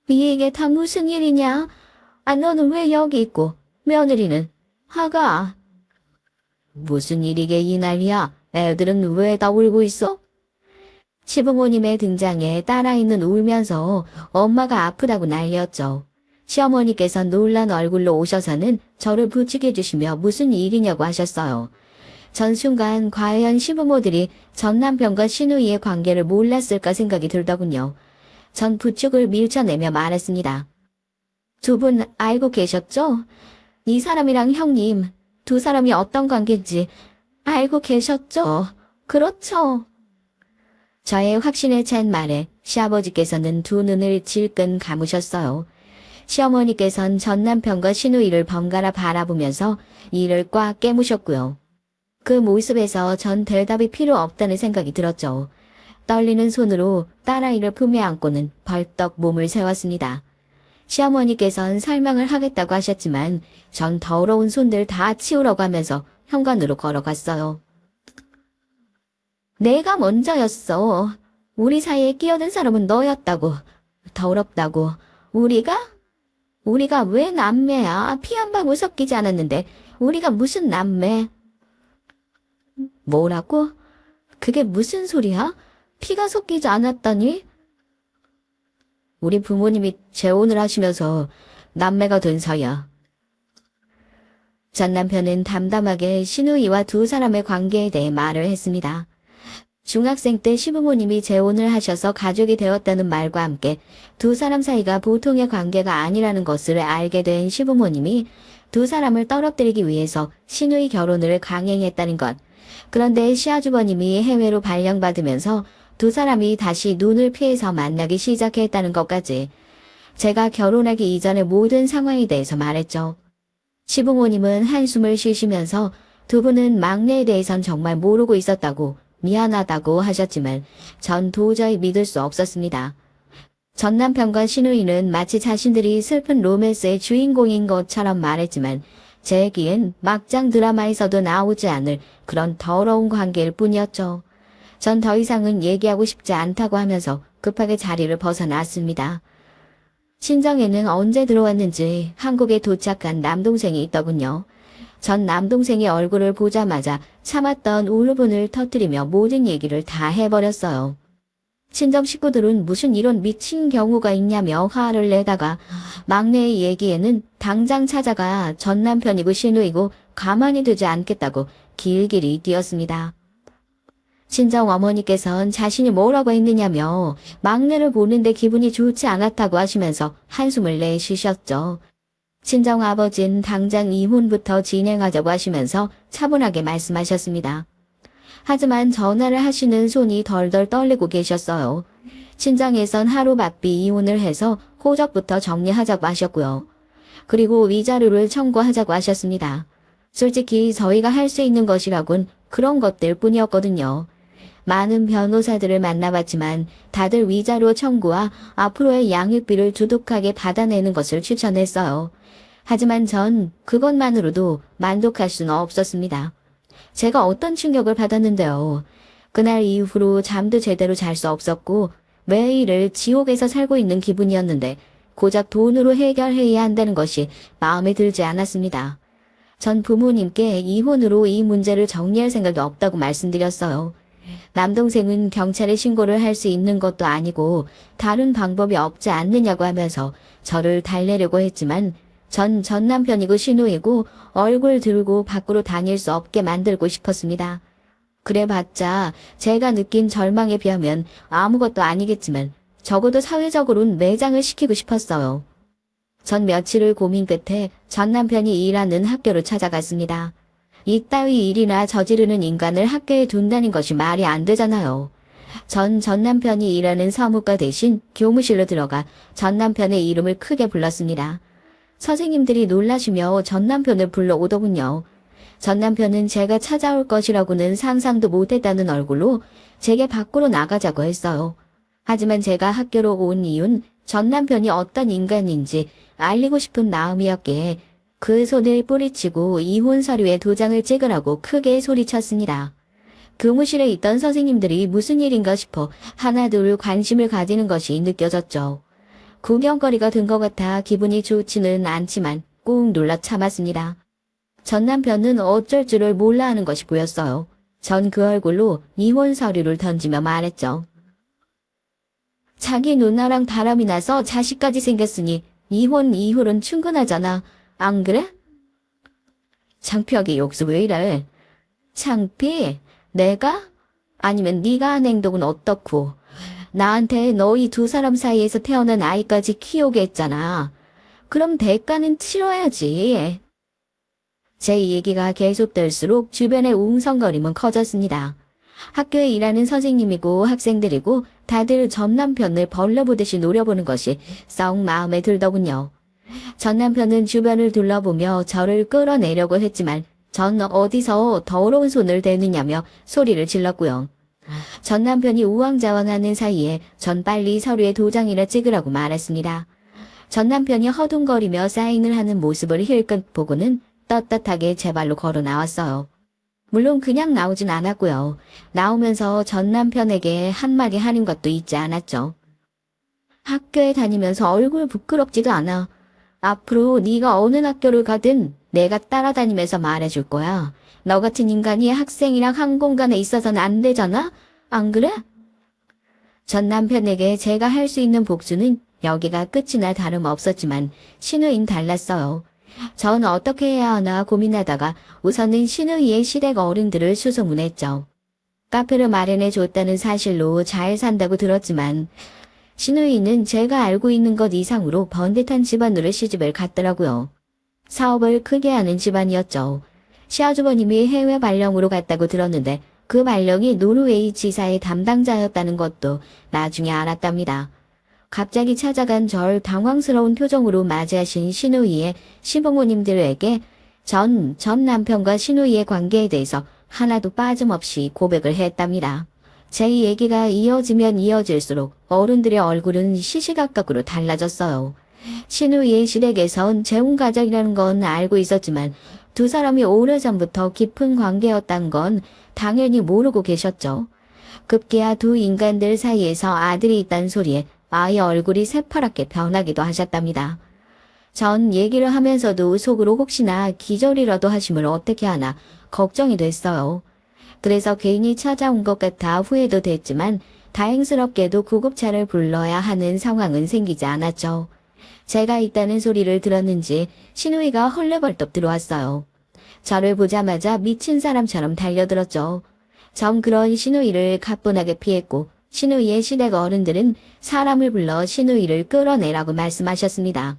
이게 다 무슨 일이냐? 너는 왜 여기 있고 며느리는? 하가. 무슨 일이게 이 난리야? 애들은 왜 다 울고 있어? 시부모님의 등장에 딸아이는 울면서 엄마가 아프다고 난리였죠. 시어머니께서 놀란 얼굴로 오셔서는 저를 부축해 주시며 무슨 일이냐고 하셨어요. 전 순간 과연 시부모들이 전 남편과 신우이의 관계를 몰랐을까 생각이 들더군요. 전 부축을 밀쳐내며 말했습니다. 두 분 알고 계셨죠? 이 사람이랑 형님, 두 사람이 어떤 관계인지 알고 계셨죠? 그렇죠? 저의 확신에 찬 말에 시아버지께서는 두 눈을 질끈 감으셨어요. 시어머니께서는 전 남편과 신우이를 번갈아 바라보면서 이를 꽉 깨무셨고요. 그 모습에서 전 대답이 필요 없다는 생각이 들었죠. 떨리는 손으로 딸아이를 품에 안고는 벌떡 몸을 세웠습니다. 시어머니께서는 설명을 하겠다고 하셨지만 전 더러운 손들 다 치우라고 하면서 현관으로 걸어갔어요. 내가 먼저였어. 우리 사이에 끼어든 사람은 너였다고. 더럽다고. 우리가 왜 남매야? 피 한 방울 섞이지 않았는데 우리가 무슨 남매? 뭐라고? 그게 무슨 소리야? 피가 섞이지 않았다니? 우리 부모님이 재혼을 하시면서 남매가 된 사이야. 전 남편은 담담하게 신우이와 두 사람의 관계에 대해 말을 했습니다. 중학생 때 시부모님이 재혼을 하셔서 가족이 되었다는 말과 함께 두 사람 사이가 보통의 관계가 아니라는 것을 알게 된 시부모님이 두 사람을 떨어뜨리기 위해서 신우이 결혼을 강행했다는 것. 그런데 시아주버님이 해외로 발령받으면서 두 사람이 다시 눈을 피해서 만나기 시작했다는 것까지 제가 결혼하기 이전의 모든 상황에 대해서 말했죠. 시부모님은 한숨을 쉬시면서 두 분은 막내에 대해선 정말 모르고 있었다고 미안하다고 하셨지만 전 도저히 믿을 수 없었습니다. 전 남편과 신우이는 마치 자신들이 슬픈 로맨스의 주인공인 것처럼 말했지만 제기엔 막장 드라마에서도 나오지 않을 그런 더러운 관계일 뿐이었죠. 전 더 이상은 얘기하고 싶지 않다고 하면서 급하게 자리를 벗어났습니다. 친정에는 언제 들어왔는지 한국에 도착한 남동생이 있더군요. 전 남동생의 얼굴을 보자마자 참았던 울분을 터뜨리며 모든 얘기를 다 해버렸어요. 친정 식구들은 무슨 이런 미친 경우가 있냐며 화를 내다가 막내의 얘기에는 당장 찾아가 전 남편이고 신우이고 가만히 두지 않겠다고 길길이 뛰었습니다. 친정 어머니께선 자신이 뭐라고 했느냐며 막내를 보는데 기분이 좋지 않았다고 하시면서 한숨을 내쉬셨죠. 친정 아버지는 당장 이혼부터 진행하자고 하시면서 차분하게 말씀하셨습니다. 하지만 전화를 하시는 손이 덜덜 떨리고 계셨어요. 친정에선 하루바삐 이혼을 해서 호적부터 정리하자고 하셨고요. 그리고 위자료를 청구하자고 하셨습니다. 솔직히 저희가 할 수 있는 것이라곤 그런 것들 뿐이었거든요. 많은 변호사들을 만나봤지만 다들 위자료 청구와 앞으로의 양육비를 두둑하게 받아내는 것을 추천했어요. 하지만 전 그것만으로도 만족할 수는 없었습니다. 제가 어떤 충격을 받았는데요. 그날 이후로 잠도 제대로 잘 수 없었고 매일을 지옥에서 살고 있는 기분이었는데 고작 돈으로 해결해야 한다는 것이 마음에 들지 않았습니다. 전 부모님께 이혼으로 이 문제를 정리할 생각이 없다고 말씀드렸어요. 남동생은 경찰에 신고를 할 수 있는 것도 아니고 다른 방법이 없지 않느냐고 하면서 저를 달래려고 했지만 전 남편이고 신우이고 얼굴 들고 밖으로 다닐 수 없게 만들고 싶었습니다. 그래봤자 제가 느낀 절망에 비하면 아무것도 아니겠지만 적어도 사회적으로는 매장을 시키고 싶었어요. 전 며칠을 고민 끝에 전 남편이 일하는 학교로 찾아갔습니다. 이따위 일이나 저지르는 인간을 학교에 둔다는 것이 말이 안 되잖아요. 전 남편이 일하는 사무과 대신 교무실로 들어가 전 남편의 이름을 크게 불렀습니다. 선생님들이 놀라시며 전 남편을 불러오더군요. 전 남편은 제가 찾아올 것이라고는 상상도 못했다는 얼굴로 제게 밖으로 나가자고 했어요. 하지만 제가 학교로 온 이유는 전 남편이 어떤 인간인지 알리고 싶은 마음이었기에 그 손을 뿌리치고 이혼 서류에 도장을 찍으라고 크게 소리쳤습니다. 교무실에 있던 선생님들이 무슨 일인가 싶어 하나둘 관심을 가지는 것이 느껴졌죠. 구경거리가 된 것 같아 기분이 좋지는 않지만 꾹 눌러 참았습니다. 전 남편은 어쩔 줄을 몰라 하는 것이 보였어요. 전 그 얼굴로 이혼 서류를 던지며 말했죠. 자기 누나랑 바람이 나서 자식까지 생겼으니 이혼 이후로는 충분하잖아. 안 그래? 창피하게 욕설 왜 이래? 창피? 내가? 아니면 네가 한 행동은 어떻고? 나한테 너희 두 사람 사이에서 태어난 아이까지 키우게 했잖아. 그럼 대가는 치러야지. 제 얘기가 계속될수록 주변의 웅성거림은 커졌습니다. 학교에 일하는 선생님이고 학생들이고 다들 전 남편을 벌레보듯이 노려보는 것이 썩 마음에 들더군요. 전 남편은 주변을 둘러보며 저를 끌어내려고 했지만 전 어디서 더러운 손을 대느냐며 소리를 질렀고요. 전 남편이 우왕좌왕하는 사이에 전 빨리 서류에 도장이나 찍으라고 말했습니다. 전 남편이 허둥거리며 사인을 하는 모습을 힐끗 보고는 떳떳하게 제 발로 걸어 나왔어요. 물론 그냥 나오진 않았고요. 나오면서 전 남편에게 한마디 하는 것도 잊지 않았죠. 학교에 다니면서 얼굴 부끄럽지도 않아. 앞으로 네가 어느 학교를 가든 내가 따라다니면서 말해줄 거야. 너 같은 인간이 학생이랑 한 공간에 있어서는 안 되잖아? 안 그래? 전 남편에게 제가 할 수 있는 복수는 여기가 끝이나 다름없었지만 신우인 달랐어요. 전 어떻게 해야 하나 고민하다가 우선은 신우이의 시댁 어른들을 수소문했죠. 카페를 마련해 줬다는 사실로 잘 산다고 들었지만 신우이는 제가 알고 있는 것 이상으로 번듯한 집안으로 시집을 갔더라고요. 사업을 크게 하는 집안이었죠. 시아주버님이 해외 발령으로 갔다고 들었는데 그 발령이 노르웨이 지사의 담당자였다는 것도 나중에 알았답니다. 갑자기 찾아간 절 당황스러운 표정으로 맞이하신 신우이의 시부모님들에게 전 남편과 신우이의 관계에 대해서 하나도 빠짐없이 고백을 했답니다. 제 얘기가 이어지면 이어질수록 어른들의 얼굴은 시시각각으로 달라졌어요. 신우이의 시댁에선 재혼가정이라는 건 알고 있었지만 두 사람이 오래전부터 깊은 관계였단 건 당연히 모르고 계셨죠. 급기야 두 인간들 사이에서 아들이 있다는 소리에 아이 얼굴이 새파랗게 변하기도 하셨답니다. 전 얘기를 하면서도 속으로 혹시나 기절이라도 하시면 어떻게 하나 걱정이 됐어요. 그래서 괜히 찾아온 것 같아 후회도 됐지만 다행스럽게도 구급차를 불러야 하는 상황은 생기지 않았죠. 제가 있다는 소리를 들었는지 신우이가 헐레벌떡 들어왔어요. 저를 보자마자 미친 사람처럼 달려들었죠. 전 그런 신우이를 가뿐하게 피했고 신우이의 시댁 어른들은 사람을 불러 신우이를 끌어내라고 말씀하셨습니다.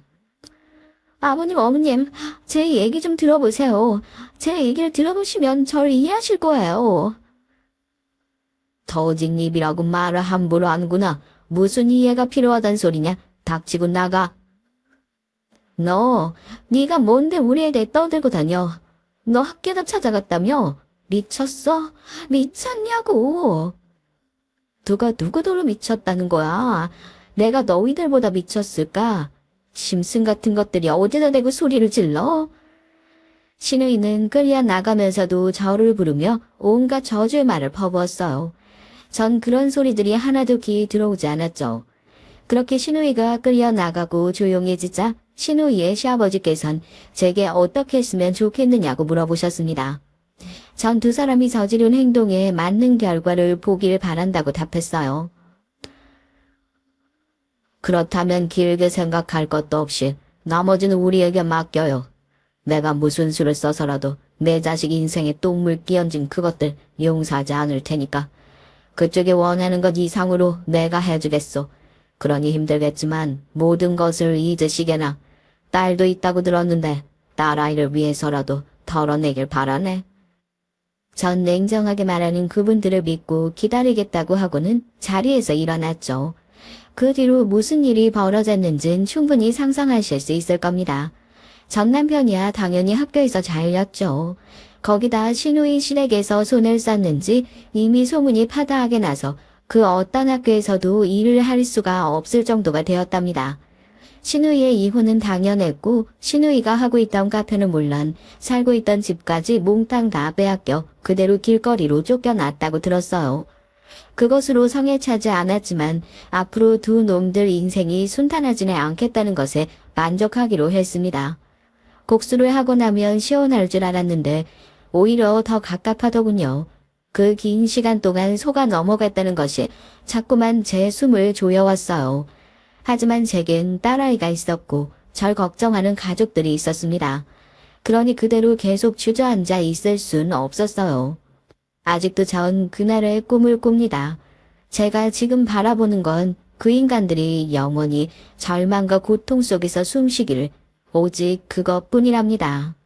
아버님, 어머님, 제 얘기 좀 들어보세요. 제 얘기를 들어보시면 절 이해하실 거예요. 터진 입이라고 말을 함부로 하는구나. 무슨 이해가 필요하단 소리냐? 닥치고 나가. 네가 뭔데 우리 애들 떠들고 다녀. 너 학교도 찾아갔다며? 미쳤어? 미쳤냐고. 누가 누구더러 미쳤다는 거야? 내가 너희들보다 미쳤을까? 짐승 같은 것들이 어디다 대고 소리를 질러? 신우이는 끌려 나가면서도 저를 부르며 온갖 저주의 말을 퍼부었어요. 전 그런 소리들이 하나도 귀에 들어오지 않았죠. 그렇게 신우이가 끌려 나가고 조용해지자 신우이의 시아버지께선 제게 어떻게 했으면 좋겠느냐고 물어보셨습니다. 전 두 사람이 저지른 행동에 맞는 결과를 보길 바란다고 답했어요. 그렇다면 길게 생각할 것도 없이 나머지는 우리에게 맡겨요. 내가 무슨 수를 써서라도 내 자식 인생에 똥물 끼얹은 그것들 용서하지 않을 테니까. 그쪽이 원하는 것 이상으로 내가 해주겠소. 그러니 힘들겠지만 모든 것을 잊으시게나. 딸도 있다고 들었는데 딸아이를 위해서라도 덜어내길 바라네. 전 냉정하게 말하는 그분들을 믿고 기다리겠다고 하고는 자리에서 일어났죠. 그 뒤로 무슨 일이 벌어졌는지는 충분히 상상하실 수 있을 겁니다. 전 남편이야 당연히 학교에서 잘렸죠. 거기다 신우이 시댁에서 손을 쌌는지 이미 소문이 파다하게 나서 그 어떤 학교에서도 일을 할 수가 없을 정도가 되었답니다. 신우이의 이혼은 당연했고 신우이가 하고 있던 카페는 물론 살고 있던 집까지 몽땅 다 빼앗겨 그대로 길거리로 쫓겨났다고 들었어요. 그것으로 성에 차지 않았지만 앞으로 두 놈들 인생이 순탄하지는 않겠다는 것에 만족하기로 했습니다. 곡수를 하고 나면 시원할 줄 알았는데 오히려 더 갑갑하더군요. 그 긴 시간 동안 속아 넘어갔다는 것이 자꾸만 제 숨을 조여왔어요. 하지만 제겐 딸아이가 있었고 절 걱정하는 가족들이 있었습니다. 그러니 그대로 계속 주저앉아 있을 순 없었어요. 아직도 전 그날의 꿈을 꿉니다. 제가 지금 바라보는 건 그 인간들이 영원히 절망과 고통 속에서 숨쉬기를 오직 그것뿐이랍니다.